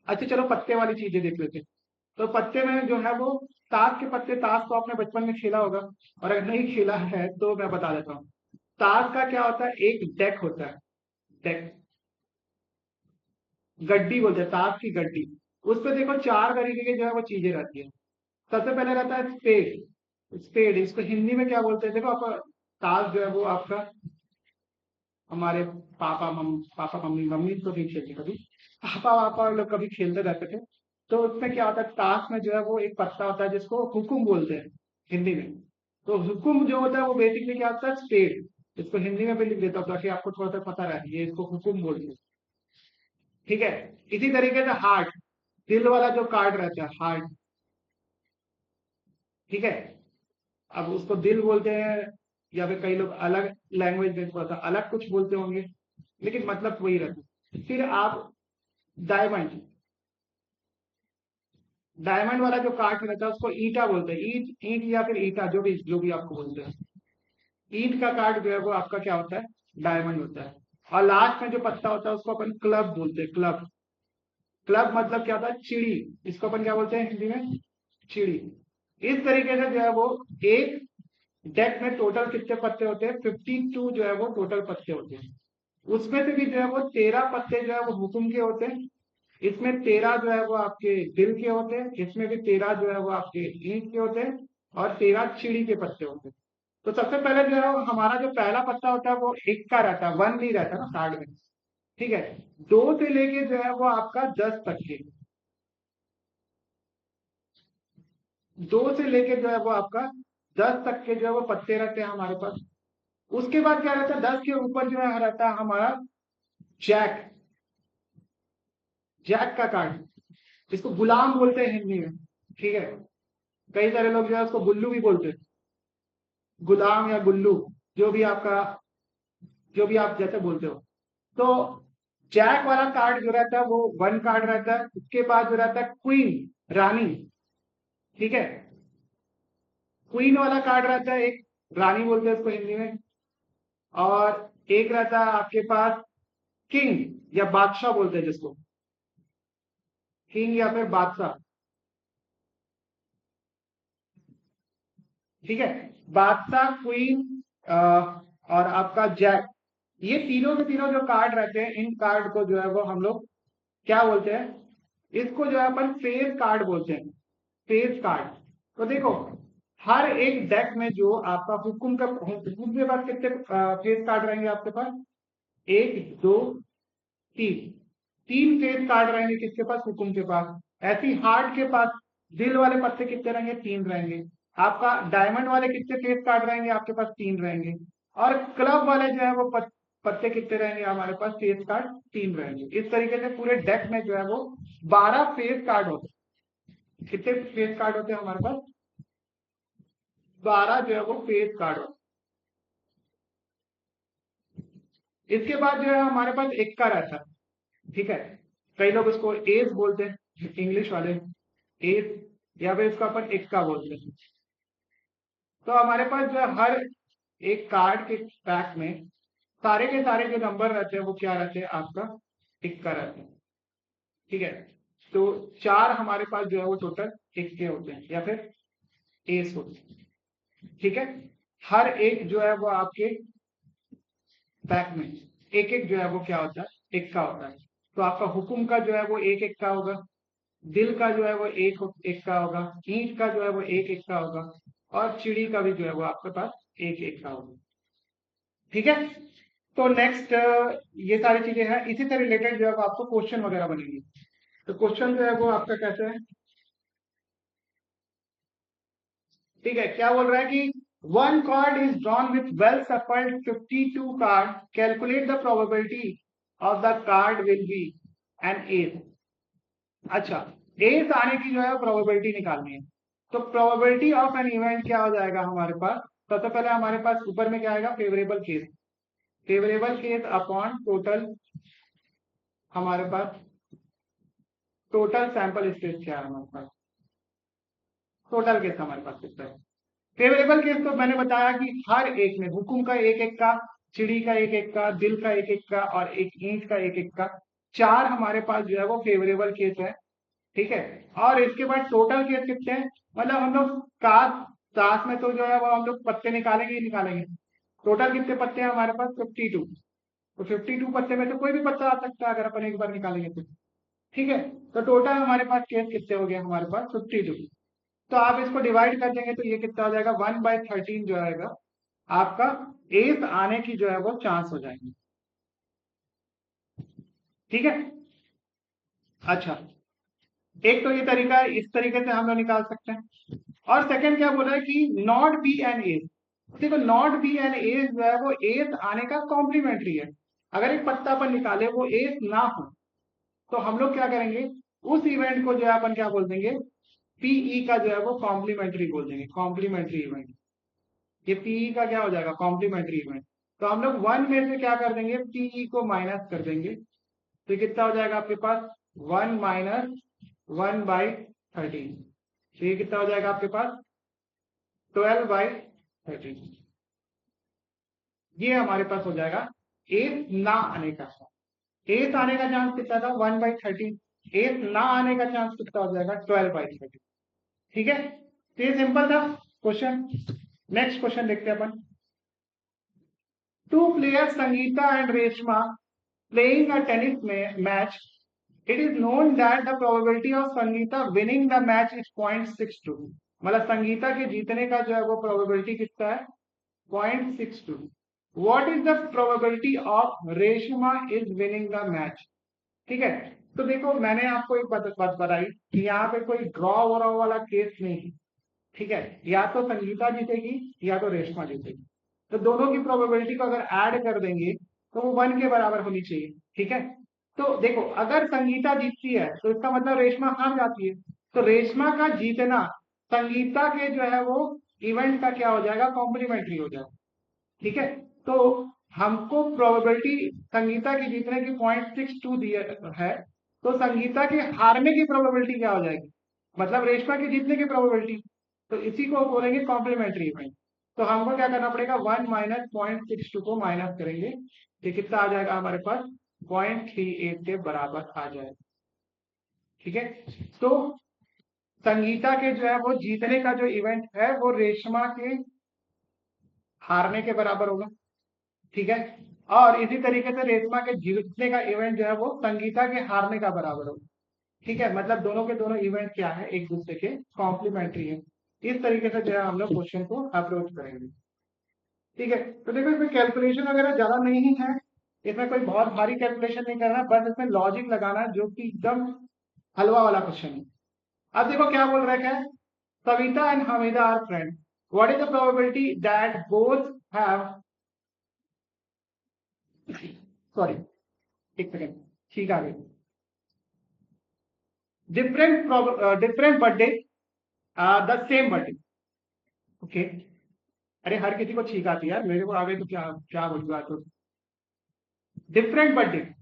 अच्छा चलो पत्ते वाली चीजें देख लेते हैं। तो पत्ते में जो है वो ताश के पत्ते, ताश तो आपने बचपन में खेला होगा, और अगर नहीं खेला है तो मैं बता देता हूँ। ताश का क्या होता है, एक डेक होता है, डेक, गड्डी बोलते हैं, ताश की गड्डी। उस पे देखो 4 तरीके की जो है वो चीजें रहती है। सबसे पहले रहता है स्पेड, स्पेड इसको हिंदी में क्या बोलते हैं, देखो आप, ताश जो है वो आपका, हमारे पापा मम्मी, मम्मी तो नहीं खेलती कभी, पापा वापा लोग कभी खेलते रहते थे। तो उसमें क्या होता है, ताश में जो है वो एक पत्ता होता है जिसको हुकुम बोलते हैं हिंदी में। तो हुकुम जो होता है वो बेसिकली क्या होता है, स्पेड। इसको हिंदी में भी लिख देता हूँ ताकि आपको थोड़ा सा पता रहे, ये इसको हुकुम बोलते हैं। ठीक है। इसी तरीके से हार्ट, दिल वाला जो कार्ड रहता है हार्ट, ठीक है। अब उसको दिल बोलते हैं, या फिर कई लोग अलग लैंग्वेज में थोड़ा सा अलग कुछ बोलते होंगे, लेकिन मतलब वही रहता है। फिर आप डायमंड, डायमंड वाला जो कार्ड रहता है उसको ईटा बोलते हैं, ईट ईट या फिर ईटा, जो भी आपको बोलते हैं। ईंट का कार्ड जो है वो आपका क्या होता है, डायमंड होता है। और लास्ट में जो पत्ता होता है उसको अपन क्लब बोलते हैं, क्लब। क्लब मतलब क्या होता है, चिड़ी। इसको अपन क्या बोलते हैं हिंदी में, चिड़ी। इस तरीके से जो है वो एक डेक में टोटल कितने पत्ते होते हैं, 52 जो है वो टोटल पत्ते होते हैं। उसमें से भी जो है वो 13 पत्ते जो है वो हुक्म के होते हैं, इसमें 13 जो है वो आपके दिल के होते हैं, इसमें भी 13 जो है वो आपके ईंट के होते हैं, और 13 चिड़ी के पत्ते होते हैं। तो सबसे पहले जो है हमारा जो पहला पत्ता होता है वो एक का रहता है, वन नहीं रहता ना कार्ड में, ठीक है। दो से लेके जो है वो आपका 10 तक के, दो से लेके जो है वो आपका 10 तक के जो है वो पत्ते रहते हैं हमारे पास। उसके बाद क्या रहता है, 10 के ऊपर जो है रहता है हमारा जैक, जैक का कार्ड। इसको गुलाम बोलते हैं हिंदी में, ठीक है। कई सारे लोग जो है उसको गुल्लू भी बोलते हैं, गुलाम या गुल्लू, जो भी आपका, जो भी आप जैसे बोलते हो। तो जैक वाला कार्ड जो रहता है वो वन कार्ड रहता है। उसके बाद जो रहता है क्वीन, रानी, ठीक है। क्वीन वाला कार्ड रहता है एक, रानी बोलते हैं इसको हिंदी में। और एक रहता है आपके पास किंग, या बादशाह बोलते हैं जिसको, किंग या फिर बादशाह, ठीक है। बादशाह, क्वीन और आपका जैक, ये तीनों के तीनों जो कार्ड रहते हैं, इन कार्ड को जो है वो हम लोग क्या बोलते हैं, इसको जो है अपन फेस कार्ड बोलते हैं, फेस कार्ड। तो देखो, हर एक डेक में जो आपका हुक्म के पास कितने फेस कार्ड रहेंगे आपके पास, एक, दो, तीन, तीन फेस कार्ड रहेंगे किसके पास, हुक्म के पास। ऐसी हार्ट के पास दिल वाले पत्ते कितने रहेंगे, तीन रहेंगे। आपका डायमंड वाले कितने फेस कार्ड रहेंगे, आपके पास तीन रहेंगे। और क्लब वाले जो है वो पत्ते कितने रहेंगे हमारे पास, फेस कार्ड तीन रहेंगे। इस तरीके से पूरे डेक में जो है वो 12 फेस कार्ड होते हैं। कितने फेस कार्ड होते हैं हमारे पास, 12 जो है वो फेस कार्ड होते हैं। इसके बाद जो है हमारे पास इक्का रहता है, ठीक है। कई लोग उसको एस बोलते हैं, इंग्लिश वाले एस, या फिर इसको अपन इक्का बोलते हैं। तो हमारे पास जो है हर एक कार्ड के पैक में सारे के सारे जो नंबर रहते हैं वो क्या रहते हैं, आपका इक्का रहते हैं, ठीक है। तो चार हमारे पास जो है वो टोटल इक्के होते हैं, या फिर एस होते हैं, ठीक है। हर एक जो है वो आपके पैक में एक एक जो है वो क्या होता है, इक्का होता है। तो आपका हुक्म का जो है वो एक इक्का होगा, दिल का जो है वो एक इक्का होगा, ईंट का जो है वो एक इक्का होगा, और चिड़ी का भी जो है वो आपके पास एक इक्का होगा, ठीक है। तो नेक्स्ट, ये सारी चीजें हैं, इसी से रिलेटेड जो है वो आपको क्वेश्चन वगैरह बनेंगे। तो क्वेश्चन जो है वो आपका कैसे है, ठीक है। क्या बोल रहा है कि one card is drawn with well shuffled 52 card, calculate the probability of the card will be an ace. अच्छा, एस आने की जो है प्रोबेबिलिटी निकालनी है। तो प्रोबेबिलिटी ऑफ एन इवेंट क्या हो जाएगा हमारे पास, सबसे पहले हमारे पास ऊपर में क्या आएगा, favourable case, favourable case upon total, हमारे पास टोटल सैंपल स्पेस क्या है हमारे पास, टोटल केस हमारे पास कितना है। फेवरेबल केस तो मैंने बताया कि हर एक में हुकुम का एक एक का, चिड़ी का एक एक का, दिल का एक एक का, और एक ईंट का एक एक का, चार हमारे पास जो है वो फेवरेबल केस है, ठीक है। और इसके बाद टोटल केस कितने हैं, मतलब हम लोग सात, सात में तो जो है वो हम लोग पत्ते निकालेंगे ही निकालेंगे। टोटल कितने पत्ते हैं हमारे पास, 52। तो 52 पत्ते में से कोई भी पत्ता आ सकता है अगर अपन एक बार निकालेंगे तो, ठीक है। तो टोटल हमारे पास केस कितने हो गए, हमारे पास 52। तो आप इसको डिवाइड कर देंगे तो ये कितना हो जाएगा, 1/13 जो आएगा आपका एस आने की जो है वो चांस हो जाएंगे, ठीक है। अच्छा, एक तो ये तरीका है, इस तरीके से हम लोग निकाल सकते हैं। और सेकंड क्या बोला है कि नॉट बी एन एस। देखो, नॉट बी एन एस जो है वो एस आने का कॉम्प्लीमेंट्री है। अगर एक पत्ता पर निकाले वो एस ना हो, तो हम लोग क्या करेंगे, उस इवेंट को जो है अपन क्या बोल देंगे, पीई का जो है वो कॉम्प्लीमेंट्री बोल देंगे, कॉम्प्लीमेंट्री इवेंट। ये पीई का क्या हो जाएगा, कॉम्प्लीमेंट्री इवेंट। तो हम लोग वन में से क्या कर देंगे, पीई को माइनस कर देंगे। तो ये कितना हो जाएगा आपके पास, 1 - 1/13। तो ये कितना हो जाएगा आपके पास, 12/13। ये हमारे पास हो जाएगा एथ ना आने का। एथ आने का चांस कितना था, 1/13। एथ ना आने का चांस कितना हो जाएगा, 12/13। ठीक है, तो ये सिंपल था क्वेश्चन। नेक्स्ट क्वेश्चन देखते हैं अपन। Two players Sangeeta and Reshma playing a tennis match, it is known that the probability of Sangeeta winning the match is 0.62। मतलब संगीता के जीतने का जो है वो प्रोबेबिलिटी कितना है, 0.62। What is the probability of Reshma is winning the match? ठीक है, तो देखो मैंने आपको एक बात बताई कि यहाँ पे कोई ड्रॉ वॉर वाला केस नहीं है। ठीक है, या तो संगीता जीतेगी या तो रेशमा जीतेगी। तो दोनों की प्रोबेबिलिटी को अगर ऐड कर देंगे तो वो 1 के बराबर होनी चाहिए। ठीक है, तो देखो अगर संगीता जीतती है तो इसका मतलब रेशमा हार जाती है। तो रेशमा का जीतना संगीता के जो है वो इवेंट का क्या हो जाएगा, कॉम्प्लीमेंट्री हो जाएगा। ठीक है, तो हमको प्रोबेबिलिटी संगीता की जीतने की 0.62 दिया है, तो संगीता के हारने की प्रोबेबिलिटी क्या हो जाएगी, मतलब रेशमा के जीतने की प्रोबेबिलिटी। तो इसी को बोलेंगे कॉम्प्लीमेंट्री इवेंट। तो हमको क्या करना पड़ेगा, 1 - 0.62 को माइनस करेंगे, ये कितना आ जाएगा हमारे पास, 0.38 के बराबर आ जाएगा। ठीक है, तो संगीता के जो है वो जीतने का जो इवेंट है वो रेशमा के हारने के बराबर होगा। ठीक है, और इसी तरीके से रेशमा के जीतने का इवेंट जो है वो संगीता के हारने का बराबर होगा। ठीक है, मतलब दोनों के दोनों इवेंट क्या है, एक दूसरे के कॉम्प्लीमेंट्री है। इस तरीके से जो है हम लोग क्वेश्चन को अप्रोच करेंगे। ठीक है, तो देखो इसमें कैलकुलेशन वगैरह ज्यादा नहीं है, इसमें कोई बहुत भारी कैलकुलेशन नहीं करना, बस इसमें लॉजिक लगाना है, जो कि एकदम हलवा वाला क्वेश्चन है। अब देखो क्या बोल रखा है, Savita and Hamida are friend, what is the probability that both have, sorry एक सेकेंड, ठीक आ गई, different birthday the same birthday. Okay, अरे हर किसी को छींक आती है यार, मेरे को आ गई तो क्या क्या बोल बात हो। डिफरेंट बर्थडे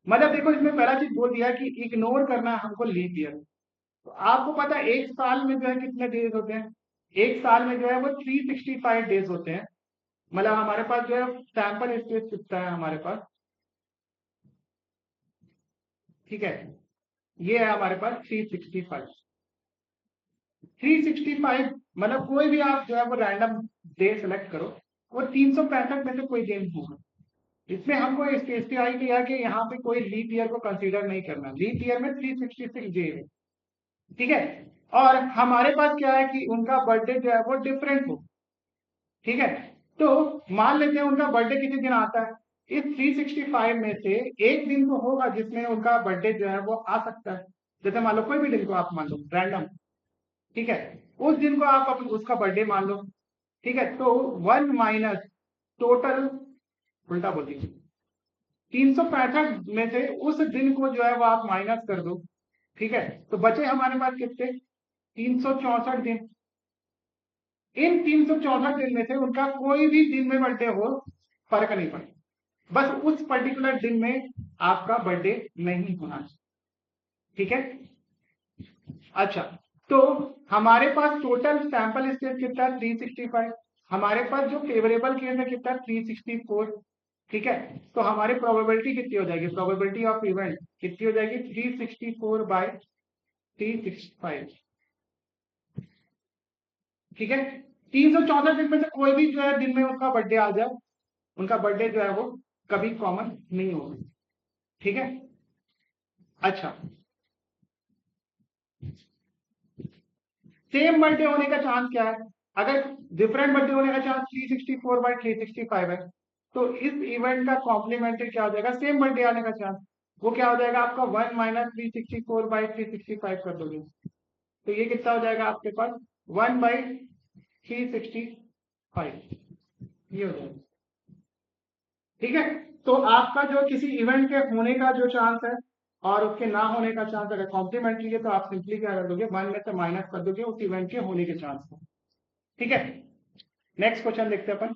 मतलब देखो इसमें पहला चीज बोल दिया कि इग्नोर करना है हमको लीप ईयर। तो आपको पता है एक साल में जो है कितने डेज होते हैं, एक साल में जो है वो 365 डेज होते हैं। मतलब हमारे पास जो है सैंपल स्पेस कितना है हमारे पास, ठीक है, ये है हमारे पास 365। 365 मतलब कोई भी आप जो है वो रैंडम डे सेलेक्ट करो, वो 365 में से कोई डे नहीं होगा। इसमें हमको स्पेसिफाई किया कि यहाँ पे कोई लीप ईयर को कंसीडर नहीं करना, लीप ईयर में 366 डे है। ठीक है, और हमारे पास क्या है कि उनका बर्थडे जो है वो डिफरेंट हो। ठीक है, तो मान लेते हैं उनका बर्थडे किसी दिन आता है, इस 365 में से एक दिन तो होगा जिसमें उनका बर्थडे जो है वो आ सकता है। जैसे मान लो कोई भी दिन को आप मान लो रैंडम, ठीक है, उस दिन को आप अपने उसका बर्थडे मान लो। ठीक है, तो 1 माइनस टोटल, उल्टा बोल दीजिए, 365 में से उस दिन को जो है वो आप माइनस कर दो। ठीक है, तो बचे हमारे पास कितने, 364 दिन। इन 364 दिन में से उनका कोई भी दिन में बर्थडे हो फर्क नहीं पड़ता, बस उस पर्टिकुलर दिन में आपका बर्थडे नहीं होना चाहिए। ठीक है, अच्छा, तो हमारे पास टोटल सैंपल स्पेस कितना है, 365। हमारे पास जो फेवरेबल केस है कितना, 364। ठीक है, तो हमारी प्रोबेबिलिटी कितनी हो जाएगी, प्रोबेबिलिटी ऑफ इवेंट कितनी हो जाएगी, 364/365। ठीक है, 364 दिन में से कोई भी जो है दिन में उनका बर्थडे आ जाए, उनका बर्थडे जो है वो कभी कॉमन नहीं होगा। ठीक है, अच्छा, सेम बर्थडे होने का चांस क्या है, अगर डिफरेंट बर्थडे होने का चांस 364/365 है, तो इस इवेंट का कॉम्प्लीमेंट्री क्या हो जाएगा, सेम बर्थडे आने का चांस, वो क्या हो जाएगा आपका 1 - 364/365 कर दोगे, तो ये कितना हो जाएगा आपके पास, 1/365, ये हो जाएगा। ठीक है, तो आपका जो किसी इवेंट के होने का जो चांस है और उसके ना होने का चांस अगर कॉम्प्लीमेंट्री है तो आप सिंपली क्या कर दोगे, 1 में से माइनस कर दोगे उस इवेंट के होने के चांस को। ठीक है, नेक्स्ट क्वेश्चन देखते हैं अपन।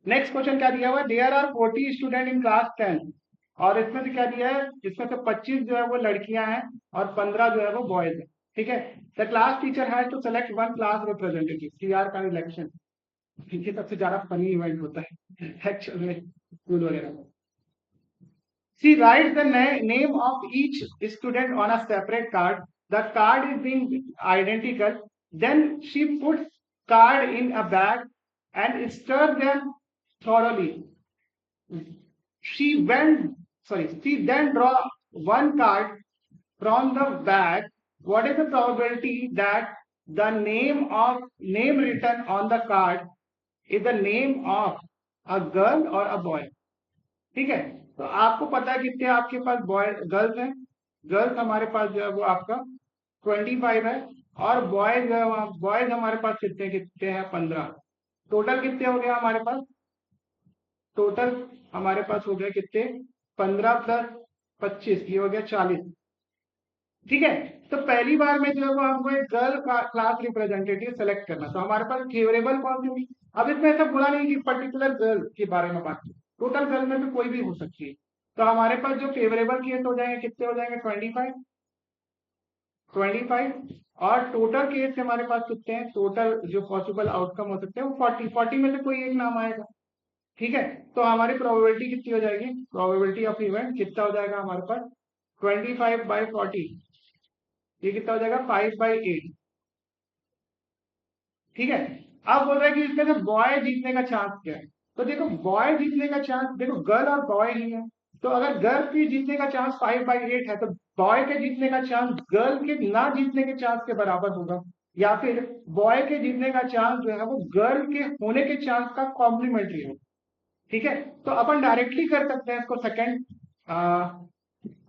नेक्स्ट क्वेश्चन क्या दिया हुआ है, there are 40 student in class 10, और इसमें से क्या दिया है, इसमें से 25 जो है वो लड़कियां हैं और 15 जो है वो बॉयज है। ठीक है, the class teacher has to select one class representative, CR का इलेक्शन, ये सबसे ज्यादा फनी इवेंट होता है एक्चुअल में स्कूल वगैरह में। She writes the name of each student on a separate card. The card is being identical. Then she puts card in a bag and stirs them thoroughly. She then draw one card from the bag. What is the probability that the name written on the card is the name of a girl or a boy? ठीक है, तो आपको पता है कितने आपके पास boy girls हैं, girls हमारे पास जो है वो आपका 25 है, और बॉयज बॉयज हमारे पास कितने कितने हैं 15। टोटल कितने हो गया हमारे पास, टोटल हमारे पास हो गए कितने, 15 प्लस 25, ये हो गया 40। ठीक है, तो पहली बार में जो है वो हमको एक गर्ल क्लास रिप्रेजेंटेटिव सेलेक्ट करना, तो हमारे पास फेवरेबल कौन सी होगी। अब इसमें ऐसा बोला नहीं कि पर्टिकुलर गर्ल के बारे में बात की, टोटल गर्ल में भी कोई भी हो सकती है। तो हमारे पास जो फेवरेबल केस हो जाएंगे कितने हो जाएंगे, 25 और टोटल केस हमारे पास कितने हैं, टोटल जो पॉसिबल आउटकम हो सकते हैं वो 40 में से कोई एक नाम आएगा। ठीक है, तो हमारी प्रोबेबिलिटी कितनी हो जाएगी, प्रोबेबिलिटी ऑफ इवेंट कितना हो जाएगा हमारे पास, 25/40, ये कितना हो जाएगा 5/8। ठीक है, अब बोल रहा है कि इसमें से बॉय जीतने का चांस क्या है, तो देखो बॉय जीतने का चांस, देखो गर्ल और बॉय ही है, तो अगर गर्ल के जीतने का चांस 5/8 है तो बॉय के जीतने का चांस गर्ल के ना जीतने के चांस के बराबर होगा, या फिर बॉय के जीतने का चांस जो है वो गर्ल के होने के चांस का कॉम्प्लीमेंट्री होगा। ठीक है, तो अपन डायरेक्टली कर सकते हैं इसको, सेकेंड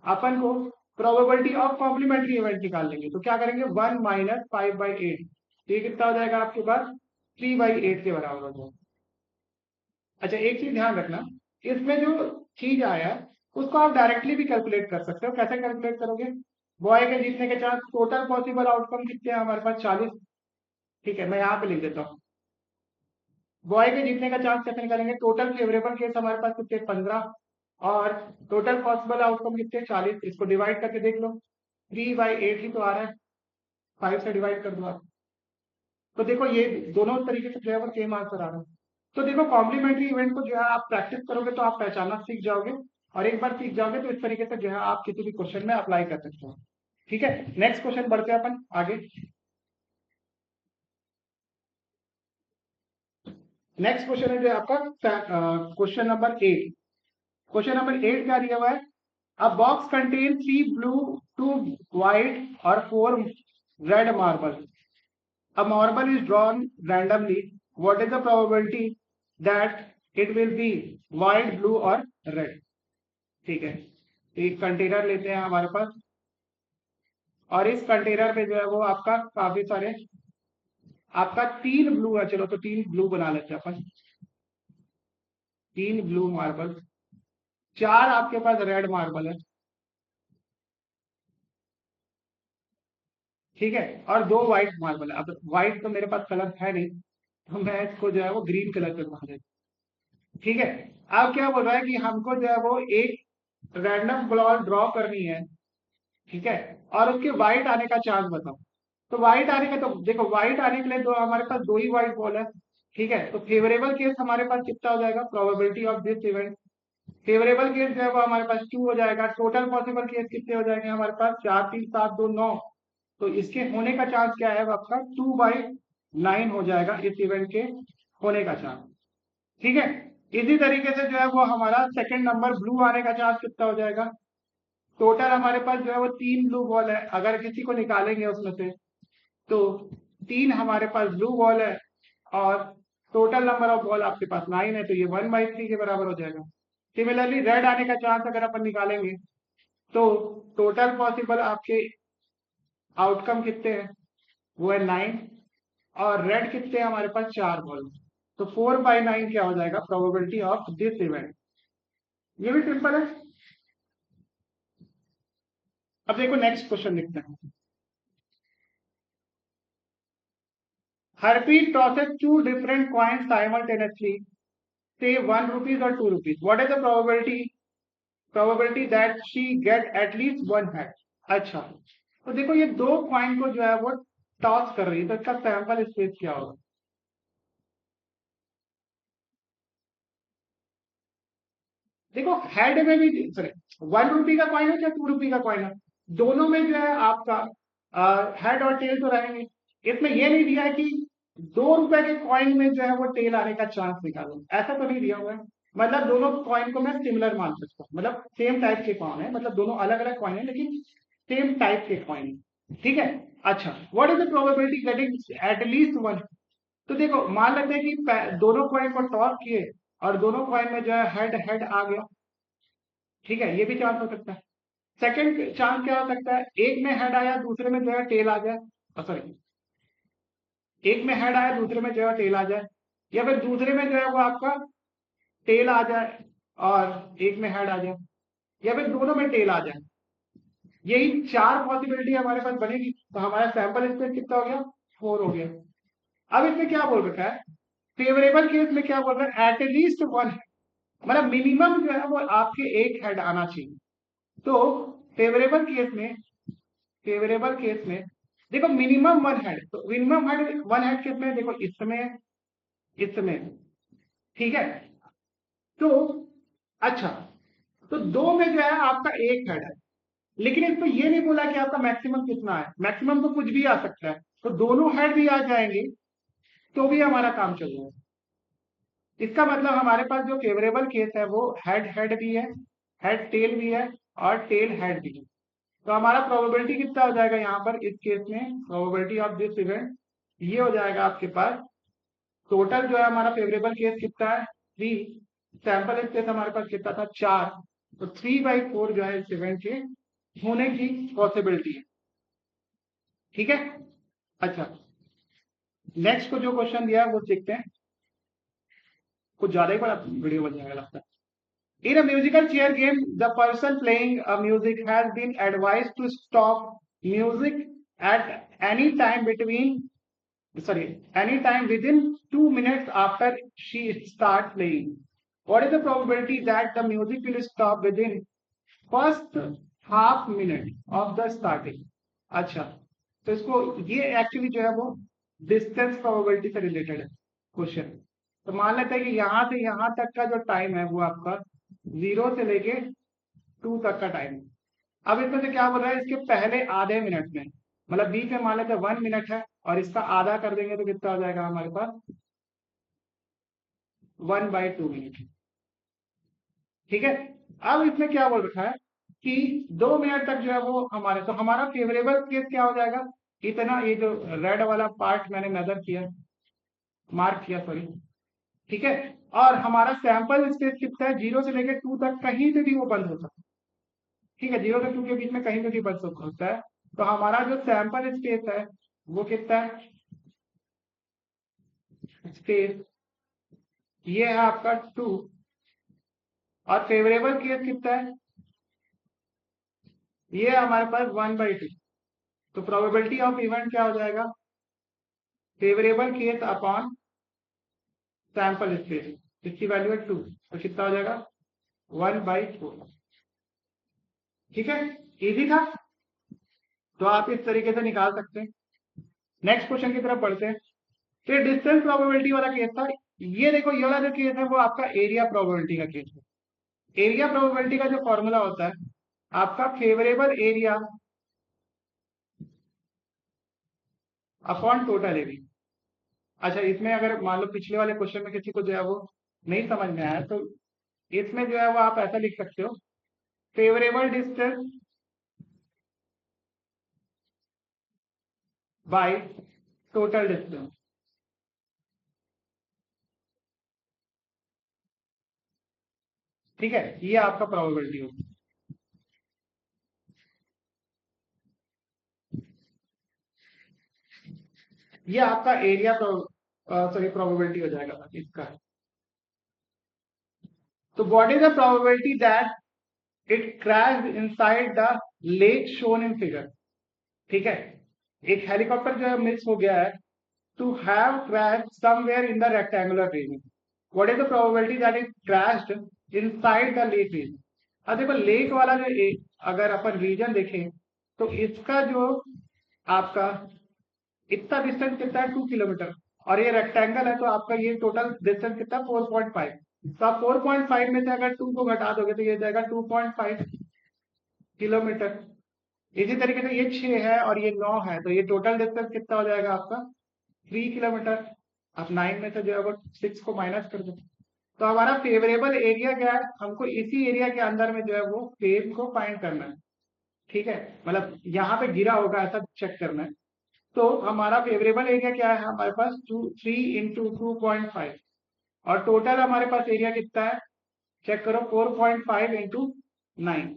अपन को प्रोबेबिलिटी ऑफ कॉम्प्लीमेंट्री इवेंट निकाल लेंगे, तो क्या करेंगे 1 माइनस 5/8, ये कितना हो जाएगा आपके पास 3/8 के बराबर हो जाएगा। अच्छा एक चीज ध्यान रखना, इसमें जो चीज आया है उसको आप डायरेक्टली भी कैलकुलेट कर सकते हो, कैसे कैलकुलेट करोगे, बॉय के जीतने के चांस, टोटल पॉसिबल आउटकम कितने हैं हमारे पास 40। ठीक है, मैं यहाँ पे लिख देता हूँ, बॉय के जीतने का चांस कैसे निकालेंगे, टोटल फेवरेबल केस हमारे पास कितने 15 और टोटल पॉसिबल आउटकम कितने 40, इसको डिवाइड करके देख लो, 3/8 ही तो आ रहा है, 5 से डिवाइड कर दो आप, तो देखो ये दोनों तरीके से जो है वो सेम आंसर आ रहा है। तो देखो कॉम्प्लीमेंट्री इवेंट को जो है आप प्रैक्टिस करोगे तो आप पहचानना सीख जाओगे, और एक बार सीख जाओगे तो इस तरीके से जो है आप किसी भी क्वेश्चन में अप्लाई कर सकते हो। ठीक है, नेक्स्ट क्वेश्चन बढ़ते हैं अपन आगे। नेक्स्ट क्वेश्चन है जो आपका क्वेश्चन नंबर 8। क्वेश्चन नंबर 8 क्या दिया हुआ है, अ बॉक्स कंटेन 3 ब्लू, 2 व्हाइट और 4 red marble. A marble is drawn randomly. What is the probability that it will be white, blue और red? ठीक है, एक कंटेनर लेते हैं हमारे पास, और इस कंटेनर पे जो है वो आपका काफी सारे, आपका 3 ब्लू है, चलो तो 3 ब्लू बना लेते हैं अपन, 3 ब्लू मार्बल, 4 आपके पास रेड मार्बल है। ठीक है, और 2 व्हाइट मार्बल है। अब व्हाइट तो मेरे पास कलर है नहीं, तो मैं इसको जो है वो ग्रीन कलर पे बना देता हूं। ठीक है, अब क्या बोल रहा है कि हमको जो है वो एक रैंडम बॉल ड्रॉ करनी है। ठीक है, और उसके व्हाइट आने का चांस बताओ, तो व्हाइट आने का, तो देखो व्हाइट आने के लिए दो हमारे पास 2 ही व्हाइट बॉल है। ठीक है, तो फेवरेबल केस हमारे पास कितना हो जाएगा, probability of this event, favourable case जो है वो हमारे पास 2 हो जाएगा, टोटल पॉसिबल केस कितने हो जाएंगे हमारे पास 4 3 7 2 9, तो इसके होने का चांस क्या है आपका 2/9 हो जाएगा इस इवेंट के होने का चांस। ठीक है, इसी तरीके से जो है वो हमारा सेकंड नंबर ब्लू आने का चांस कितना हो जाएगा, टोटल हमारे पास जो है वो 3 ब्लू बॉल है, अगर किसी को निकालेंगे उसमें से तो 3 हमारे पास ब्लू बॉल है, और टोटल नंबर ऑफ बॉल आपके पास 9 है, तो ये 1/3 के बराबर हो जाएगा। सिमिलरली रेड आने का चांस अगर अपन निकालेंगे तो टोटल पॉसिबल आपके आउटकम कितने हैं, वो है 9, और रेड कितने हैं हमारे पास 4 बॉल, तो 4/9 क्या हो जाएगा प्रोबेबिलिटी ऑफ दिस इवेंट। ये भी सिंपल है। अब देखो नेक्स्ट क्वेश्चन लिखते हैं। Harpreet tosses two different coins simultaneously, say 1 rupees or 2 rupees. What is the probability that she get at least one hat? अच्छा, तो देखो ये दो कॉइन को जो है वो टॉस कर रही है, तो इसका सैंपल स्पेस क्या होगा? देखो हेड में भी, सॉरी, 1 रुपी का कॉइन है या 2 रुपी का कॉइन है, दोनों में जो है आपका हेड और टेल तो रहेंगे। इसमें ये नहीं दिया है कि 2 रुपए के कॉइन में जो है वो टेल आने का चांस निकालो, ऐसा तो नहीं दिया हुआ है। मतलब दोनों कॉइन को मैं सिमिलर मान सकता हूँ, मतलब सेम टाइप के कॉइन है, मतलब दोनों अलग अलग कॉइन है लेकिन सेम टाइप के कॉइन है, ठीक है। अच्छा, what is the probability getting at least one? तो देखो मान लेते हैं कि दोनों कॉइन को टॉस किए और दोनों कॉइन में जो है हेड हेड आ गया, ठीक है, ये भी चांस हो सकता है। सेकंड चांस क्या हो सकता है, एक में हेड आया दूसरे में जो है टेल आ जाए, सॉरी, एक में हेड आया दूसरे में जो है टेल आ जाए, या फिर दूसरे में जो है वो आपका टेल आ जाए और एक में हेड आ जाए, या फिर दोनों में टेल आ जाए। यही चार पॉसिबिलिटी हमारे पास बनेगी, तो हमारा सैंपल स्पेस कितना हो गया? 4 हो गया। अब इसमें क्या बोल रखा है, फेवरेबल केस में क्या बोल रहा है, एटलीस्ट वन, मतलब मिनिमम जो है वो आपके एक हेड आना चाहिए। तो फेवरेबल केस में, फेवरेबल केस में देखो मिनिमम वन हेड, तो मिनिमम हेड वन हेड किसमें, देखो इसमें, इसमें, ठीक है। तो अच्छा, तो दो में जो है आपका एक हेड है, लेकिन इसमें ये नहीं बोला कि आपका मैक्सिमम कितना है, मैक्सिमम तो कुछ भी आ सकता है, तो दोनों हेड भी आ जाएंगे तो भी हमारा काम चल रहा है। इसका मतलब हमारे पास जो फेवरेबल केस है वो हेड हेड भी है, हेड टेल भी है और टेल हेड भी है। तो हमारा प्रोबेबिलिटी कितना हो जाएगा यहाँ पर इस केस में, प्रोबेबिलिटी ऑफ दिस इवेंट ये हो जाएगा आपके पास, टोटल जो है हमारा फेवरेबल केस कितना है 3, सैंपल स्पेस हमारे पास कितना था 4, तो 3/4 जो है इस इवेंट के होने की पॉसिबिलिटी है, ठीक है। अच्छा, नेक्स्ट को जो क्वेश्चन दिया है वो देखते हैं, कुछ ज्यादा ही बड़ा वीडियो बन जाएगा लगता है। In a musical chair game, the person playing a music has been advised to stop music at any time between, sorry, any time within 2 minutes after she starts playing. What is the probability that the music will stop within first half minute of the starting? अच्छा, तो इसको ये actually जो है वो distance probability से related है question. तो मान लेते हैं कि यहां से यहां तक का जो टाइम है वो आपका 0 से लेके 2 तक का टाइम है। अब इसमें से क्या बोल रहा है, इसके पहले आधे मिनट में, मतलब बीच में मान लेते हैं 1 मिनट है और इसका आधा कर देंगे तो कितना हो जाएगा हमारे पास 1/2 मिनट, ठीक है। अब इसमें क्या बोल रखा है कि 2 मिनट तक जो है वो हमारे, तो हमारा फेवरेबल केस क्या हो जाएगा, इतना, ये जो रेड वाला पार्ट मैंने मेजर किया, मार्क किया, सॉरी, ठीक है। और हमारा सैंपल स्पेस कितना है, 0 से लेकर 2 तक कहीं पे भी वो बंद हो सकता है, ठीक है, 0 से 2 के बीच में कहीं पे भी बंद हो सकता है। तो हमारा जो सैंपल स्पेस है वो कितना है, स्पेस ये है आपका 2, और फेवरेबल केस कितना है, ये है हमारे पास 1/2। तो प्रोबेबिलिटी ऑफ इवेंट क्या हो जाएगा, favourable case upon sample space, इसकी वैल्यू है 2, तो कितना हो जाएगा 1/4, ठीक है। इजी था, तो आप इस तरीके से निकाल सकते हैं। नेक्स्ट क्वेश्चन की तरफ बढ़ते हैं। फिर डिस्टेंस प्रोबेबिलिटी वाला केस था, ये देखो ये वाला जो केस है वो आपका एरिया प्रोबेबिलिटी का केस है। एरिया प्रोबेबिलिटी का जो फॉर्मूला होता है आपका favourable area upon total area. अच्छा, इसमें अगर मान लो पिछले वाले क्वेश्चन में किसी को जो है वो नहीं समझ में आया, तो इसमें जो है वो आप ऐसा लिख सकते हो, favourable distance by total distance, ठीक है, ये आपका प्रोबेबिलिटी होगी। ये आपका एरिया सॉरी प्रोबेबिलिटी हो जाएगा इसका। तो what is the probability that it crash inside the lake shown in figure. ठीक है, एक हेलीकॉप्टर जो है मिस हो गया है to have crash somewhere in the rectangular region. What is the probability that it crashed inside the lake region. अब देखो लेक वाला जो अगर अपन रीजन देखें तो इसका जो आपका इतना डिस्टेंस कितना है 2 किलोमीटर, और ये रेक्टेंगल है तो आपका ये टोटल डिस्टेंस कितना 4.5। तो आप 4.5 में से अगर 2 को घटा दोगे तो ये जाएगा 2.5 किलोमीटर। इसी तरीके से ये 6 है और ये 9 है, तो ये टोटल डिस्टेंस कितना हो जाएगा आपका 3 किलोमीटर। आप 9 में से जो है वो 6 को माइनस कर दो। तो हमारा फेवरेबल एरिया क्या है, हमको इसी एरिया के अंदर में जो है वो फेम को फाइंड करना है। ठीक है, मतलब यहाँ पे गिरा होगा ऐसा चेक करना है। तो हमारा फेवरेबल एरिया क्या है, हमारे पास 3 × 2.5, और टोटल हमारे पास एरिया कितना है चेक करो 4.5 × 9।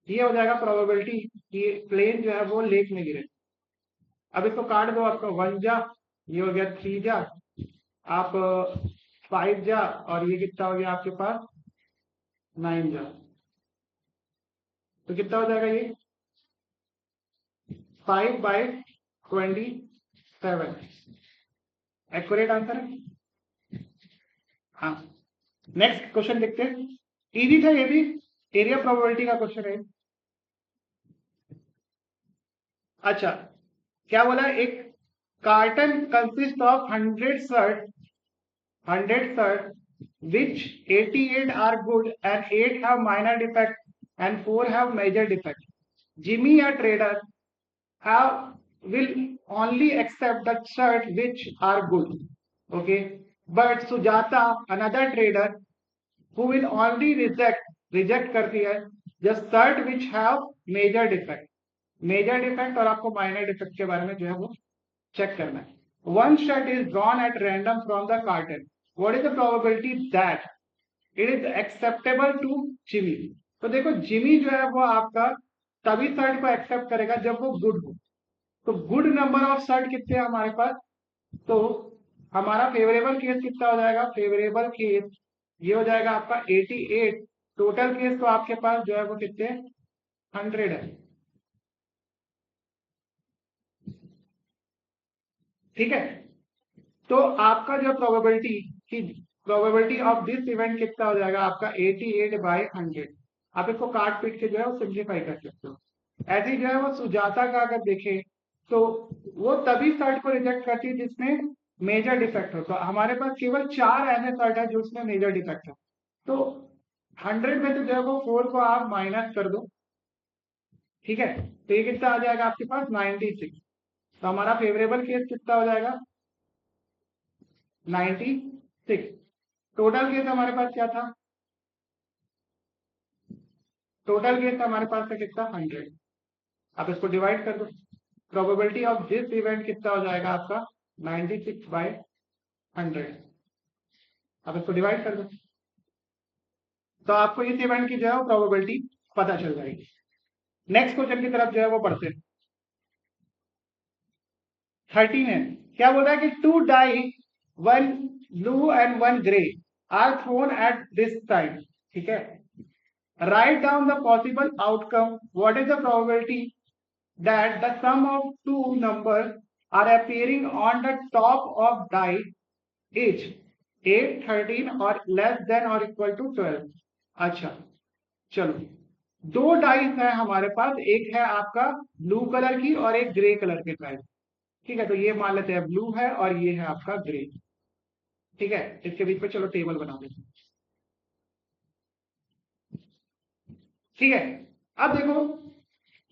ये हो जाएगा प्रोबेबिलिटी कि प्लेन जो है वो लेक में गिरे। अब इसको काट दो, आपका 1 जा, ये हो गया 3 जा, आप 5 जा, और ये कितना हो गया आपके पास 9 जा। तो कितना हो जाएगा ये 5/27। एक्यूरेट आंसर है। हाँ, नेक्स्ट क्वेश्चन देखते हैं। इजी था ये भी, एरिया प्रोबेबिलिटी का क्वेश्चन है। अच्छा, क्या बोला, एक carton consist of 100 shirt which 88 are good and 8 have minor defect and 4 have major defect. Jimmy, a trader, have will only accept the shirt which are good. Okay, but Sujata, another trader, who will only reject करती है just shirt which have major defect। Major defect और आपको minor defect के बारे में जो है वो चेक करना है। One shirt is drawn at random from the carton, what is the probability that it is acceptable to Jimmy. तो देखो जिमी जो है वो आपका तभी शर्ट को एक्सेप्ट करेगा जब वो गुड हो। तो गुड नंबर ऑफ शर्ट कितने हैं हमारे पास, तो हमारा फेवरेबल केस कितना हो जाएगा, फेवरेबल केस ये हो जाएगा आपका 88। टोटल केस तो आपके पास जो है वो कितने 100 है। ठीक है, तो आपका जो प्रोबेबिलिटी ऑफ दिस इवेंट कितना हो जाएगा आपका 88/100। आप इसको काट पीट के जो है वो सिंप्लीफाई कर सकते हो। ऐसे ही जो है वो सुजाता का अगर देखें तो वो तभी शर्ट को रिजेक्ट करती है जिसमें मेजर डिफेक्ट हो। तो हमारे पास केवल 4 ऐसे शर्ट है जो उसमें मेजर डिफेक्ट है। तो 100 में से जो है वो 4 को आप माइनस कर दो। ठीक है, तो ये कितना आ जाएगा आपके पास 96। तो हमारा फेवरेबल केस कितना हो जाएगा 96। टोटल केस हमारे पास क्या था, टोटल केस हमारे पास था कितना 100। आप इसको डिवाइड कर दो, प्रोबेबिलिटी ऑफ दिस इवेंट कितना हो जाएगा आपका 96/100। आप इसको डिवाइड कर दो तो आपको इस इवेंट की जो है प्रोबेबिलिटी पता चल जाएगी। नेक्स्ट क्वेश्चन की तरफ जो है वो पढ़ते हैं। 13 है, क्या बोल रहा है कि 2 die, 1 blue and 1 grey are thrown at this time. ठीक है, write down the possible outcome. What is the probability that the sum of two numbers are appearing on the top of die each 8, 13 or less than or equal to 12? अच्छा, चलो, 2 dice है हमारे पास, एक है आपका blue colour की और एक ग्रे कलर के डाइस। ठीक है, तो ये मान लेते हैं ब्लू है और ये है आपका ग्रे। ठीक है, इसके बीच में चलो टेबल बना देते हैं। ठीक है, अब देखो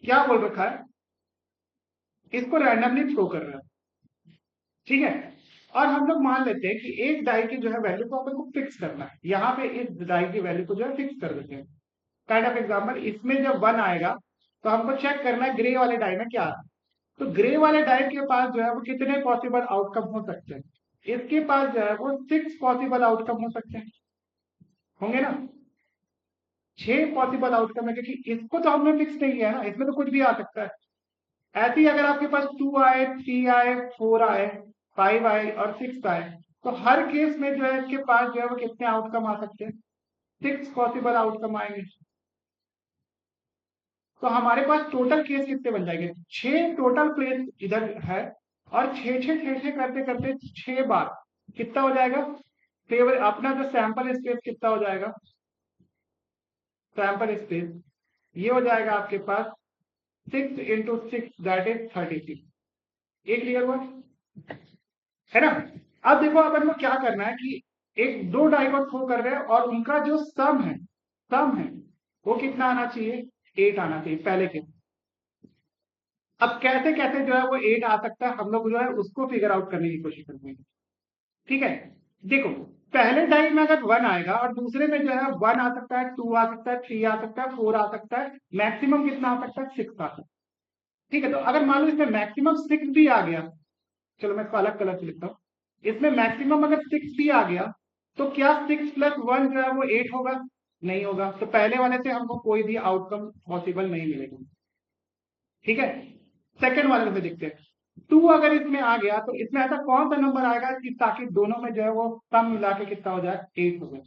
क्या बोल रखा है, इसको रैंडमली थ्रो कर रहा है। ठीक है, और हम लोग मान लेते हैं कि एक डाई की जो है वैल्यू को अपन को फिक्स करना है। यहाँ पे इस डाई की वैल्यू को जो है फिक्स कर देते हैं। काइंड ऑफ एग्जाम्पल, इसमें जब 1 आएगा तो हमको चेक करना है ग्रे वाले डाई में क्या है। तो ग्रे वाले डाई के पास जो है वो कितने पॉसिबल आउटकम हो सकते हैं, इसके पास जो है वो 6 पॉसिबल आउटकम हो सकते हैं, होंगे ना। 6 पॉसिबल आउटकम है, क्योंकि इसको तो हमने फिक्स नहीं किया है ना, इसमें तो कुछ भी आ सकता है। ऐसे ही अगर आपके पास 2 आए, 3 आए, 4 आए, 5 आए और 6 आए, तो हर केस में जो है इसके पास जो है वो कितने आउटकम आ सकते हैं 6 पॉसिबल आउटकम आएंगे। तो हमारे पास टोटल केस कितने बन जाएंगे? 6 टोटल केस इधर है, और 6 करते करते 6 बार कितना हो जाएगा? फेवर अपना जो सैंपल स्पेस कितना हो जाएगा? सैंपल स्पेस ये हो जाएगा आपके पास 6 इंटू 6 दैट इज 36। ये क्लियर हुआ है ना? अब देखो अपन को क्या करना है कि एक दो डाई को थ्रो कर रहे हैं और उनका जो सम है वो कितना आना चाहिए? 8 आना चाहिए पहले के। अब कैसे कैसे जो है वो 8 आ सकता है, हम लोग जो है उसको फिगर आउट करने की कोशिश करेंगे। ठीक है, देखो पहले डाई में अगर 1 आएगा और दूसरे में जो है 1 आ सकता है, 2 आ सकता है, 3 आ सकता है, 4 आ सकता है, मैक्सिमम कितना आ सकता है? 6 आ सकता है। ठीक है, तो अगर मान लो इसमें मैक्सिमम 6 भी आ गया, चलो मैं इसको अलग कलर से लिखता हूँ, इसमें मैक्सिमम अगर 6 भी आ गया तो क्या 6 प्लस 1 जो है वो 8 होगा? नहीं होगा। तो पहले वाले से हमको कोई भी आउटकम पॉसिबल नहीं मिलेगा। ठीक है, सेकंड वाले में देखते हैं। 2 अगर इसमें आ गया तो इसमें ऐसा कौन सा नंबर आएगा कि ताकि दोनों में जो है वो सम मिला के कितना हो जाए? 8 हो जाए।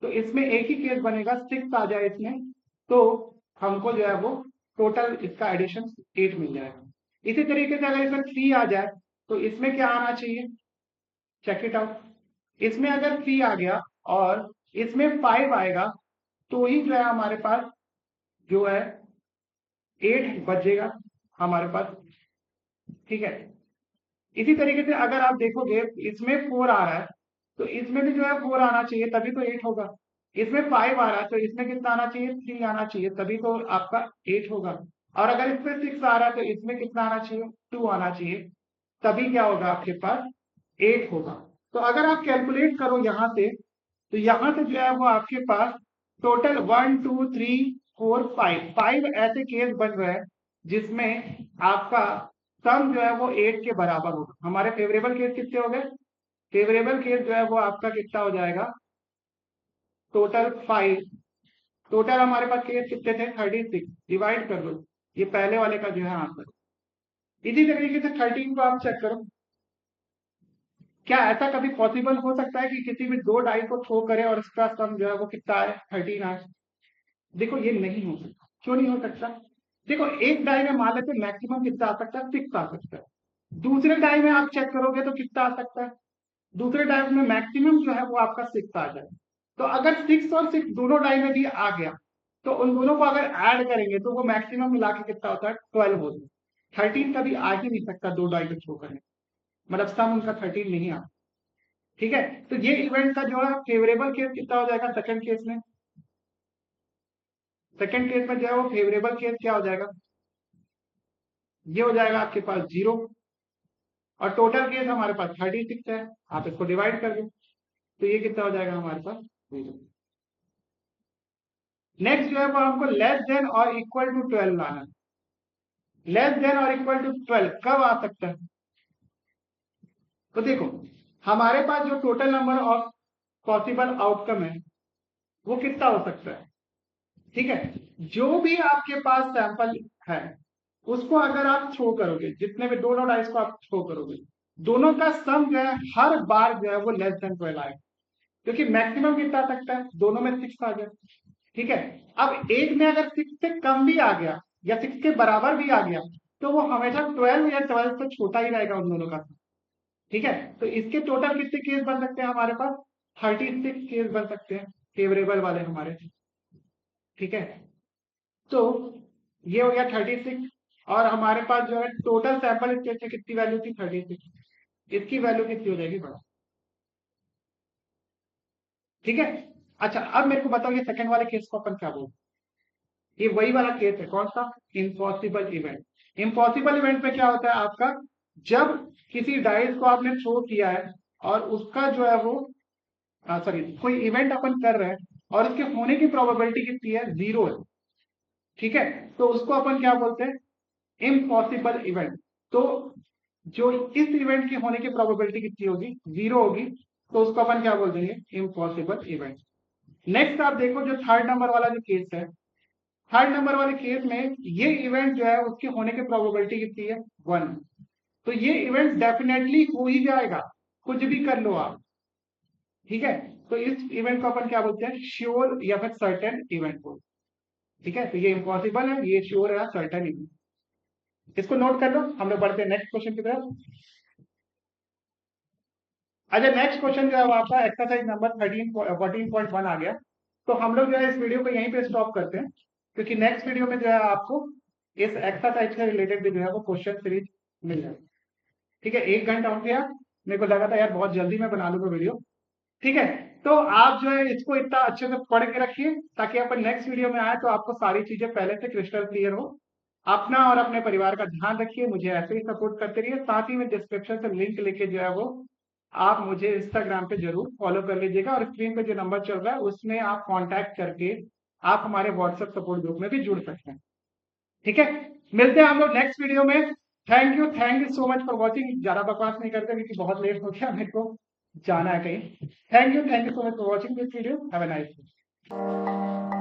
तो इसमें एक ही केस बनेगा, 6 आ जाए इसमें, तो हमको जो है वो टोटल इसका एडिशन 8 मिल जाएगा। इसी तरीके से अगर इसमें 3 आ जाए तो इसमें क्या आना चाहिए? Check it out. इसमें अगर 3 आ गया और इसमें 5 आएगा तो ही जो है हमारे पास जो है 8 बचेगा हमारे पास। ठीक है, इसी तरीके से अगर आप देखोगे इसमें 4 आ रहा है तो इसमें भी जो है 4 आना चाहिए, तभी तो 8 होगा। इसमें 5 आ रहा है तो इसमें कितना आना चाहिए? 3 आना चाहिए, तभी तो आपका 8 होगा। और अगर इसमें 6 आ रहा है तो इसमें कितना आना चाहिए? 2 आना चाहिए, तभी क्या होगा? आपके पास 8 होगा। तो अगर आप कैलकुलेट करो यहाँ से, तो यहाँ से जो है वो आपके पास टोटल 1 2 3 4 5 ऐसे केस बन रहे हैं जिसमें आपका सम जो है वो 8 के बराबर होगा। हमारे फेवरेबल केस कितने हो गए? फेवरेबल केस जो है वो आपका कितना हो जाएगा? टोटल 5। टोटल हमारे पास केस कितने थे? 36। डिवाइड कर दो, ये पहले वाले का जो है आंसर। इसी तरीके से 13 को आप चेक करो। क्या ऐसा कभी पॉसिबल हो सकता है कि किसी भी दो डाई को थ्रो करे और उसका सम जो है वो कितना आए? 13 आए? देखो ये नहीं हो सकता। क्यों नहीं हो सकता? देखो एक डाई में मान लेते मैक्सिमम कितना आ सकता है? 6 आ सकता है। दूसरे डाई में आप चेक करोगे तो कितना आ सकता है? दूसरे डाई में मैक्सिमम जो है वो आपका 6 आ जाए। तो अगर 6 और 6 दोनों डाई में भी आ गया तो उन दोनों को अगर ऐड करेंगे तो वो मैक्सिमम मिला के कितना होता है? 12 होता है। 13 कभी आ ही नहीं सकता दो डाई को थ्रो करने, मतलब सम उनका 13 नहीं आता। ठीक है, तो ये इवेंट का जो है फेवरेबल केस कितना हो जाएगा? सेकंड केस में, सेकंड केस में जो है वो फेवरेबल केस क्या हो जाएगा? ये हो जाएगा आपके पास 0। और टोटल केस हमारे पास 36 है, आप इसको डिवाइड कर दो तो ये कितना हो जाएगा हमारे पास? 0। नेक्स्ट जो है वो हमको लेस देन और इक्वल टू 12 लाना है। लेस देन और इक्वल टू 12 कब आ सकता है? तो देखो हमारे पास जो total number of possible outcome है वो कितना हो सकता है? ठीक है, जो भी आपके पास सैंपल है उसको अगर आप थ्रो करोगे, जितने भी दोनों डाइस को आप थ्रो करोगे, दोनों का सम जो है हर बार जो है वो लेस देन 12 आएगा, क्योंकि मैक्सिमम कितना आ सकता है? दोनों में 6 आ गया। ठीक है, अब एक में अगर 6 से कम भी आ गया या 6 के बराबर भी आ गया तो वो हमेशा 12 या 12 से छोटा ही रहेगा उन दोनों का। ठीक है, तो इसके टोटल कितने केस बन सकते हैं हमारे पास? 36 केस बन सकते हैं फेवरेबल वाले हमारे। ठीक है, तो ये हो गया 36। और हमारे पास जो है टोटल सैंपल स्पेस में कितनी वैल्यू थी? 36। इसकी वैल्यू कितनी हो जाएगी? बड़ा। ठीक है, अच्छा अब मेरे को बताओ ये सेकंड वाले केस को अपन क्या बोलते? ये वही वाला केस है, कौन सा? Impossible event. इम्पॉसिबल इवेंट में क्या होता है आपका? जब किसी डाइस को आपने थ्रो किया है और उसका जो है वो सॉरी कोई इवेंट अपन कर रहे हैं और उसके होने की प्रोबेबिलिटी कितनी है? 0 है। ठीक है, तो उसको अपन क्या बोलते हैं? Impossible event. तो जो इस इवेंट की होने की प्रोबेबिलिटी कितनी होगी? 0 होगी, तो उसको अपन क्या बोल देंगे? Impossible event. नेक्स्ट आप देखो जो थर्ड नंबर वाला जो केस है, थर्ड नंबर वाले केस में ये इवेंट जो है उसके होने की प्रोबेबिलिटी कितनी है? 1। तो ये इवेंट डेफिनेटली हो ही जाएगा, कुछ भी कर लो आप। ठीक है, तो इस इवेंट को अपन क्या बोलते हैं, श्योर या फिर सर्टेन इवेंट बोलते हैं। ठीक है, तो ये इम्पॉसिबल है, ये श्योर है, सर्टेन इवेंट। इसको नोट कर लो, हम लोग बढ़ते हैं नेक्स्ट क्वेश्चन की तरफ। अच्छा, नेक्स्ट क्वेश्चन जो है वो आपका एक्सरसाइज नंबर 14.1 आ गया। तो हम लोग जो है इस वीडियो को यहीं पे स्टॉप करते हैं, क्योंकि नेक्स्ट वीडियो में जो है आपको इस एक्सरसाइज से रिलेटेड भी जो है वो क्वेश्चन सीरीज मिल जाएगी। ठीक है, 1 घंटा हो गया, मेरे को लगा था यार बहुत जल्दी मैं बना लूंगा वीडियो। ठीक है, तो आप जो है इसको इतना अच्छे से पढ़ के रखिए, ताकि अपन नेक्स्ट वीडियो में आए तो आपको सारी चीजें पहले से क्रिस्टल क्लियर हो। अपना और अपने परिवार का ध्यान रखिए, मुझे ऐसे ही सपोर्ट करते रहिए। साथ ही में डिस्क्रिप्शन से लिंक लेके जो है वो आप मुझे इंस्टाग्राम पे जरूर फॉलो कर लीजिएगा, और स्क्रीन पे जो नंबर चल रहा है उसमें आप कांटेक्ट करके आप हमारे व्हाट्सएप सपोर्ट ग्रुप में भी जुड़ सकते हैं। ठीक है, मिलते हैं हम लोग नेक्स्ट वीडियो में। Thank you so much for watching. ज्यादा बकवास नहीं करते क्योंकि बहुत लेट हो गया, मेरे को जाना है कहीं। Thank you so much for watching this video. Have a nice day.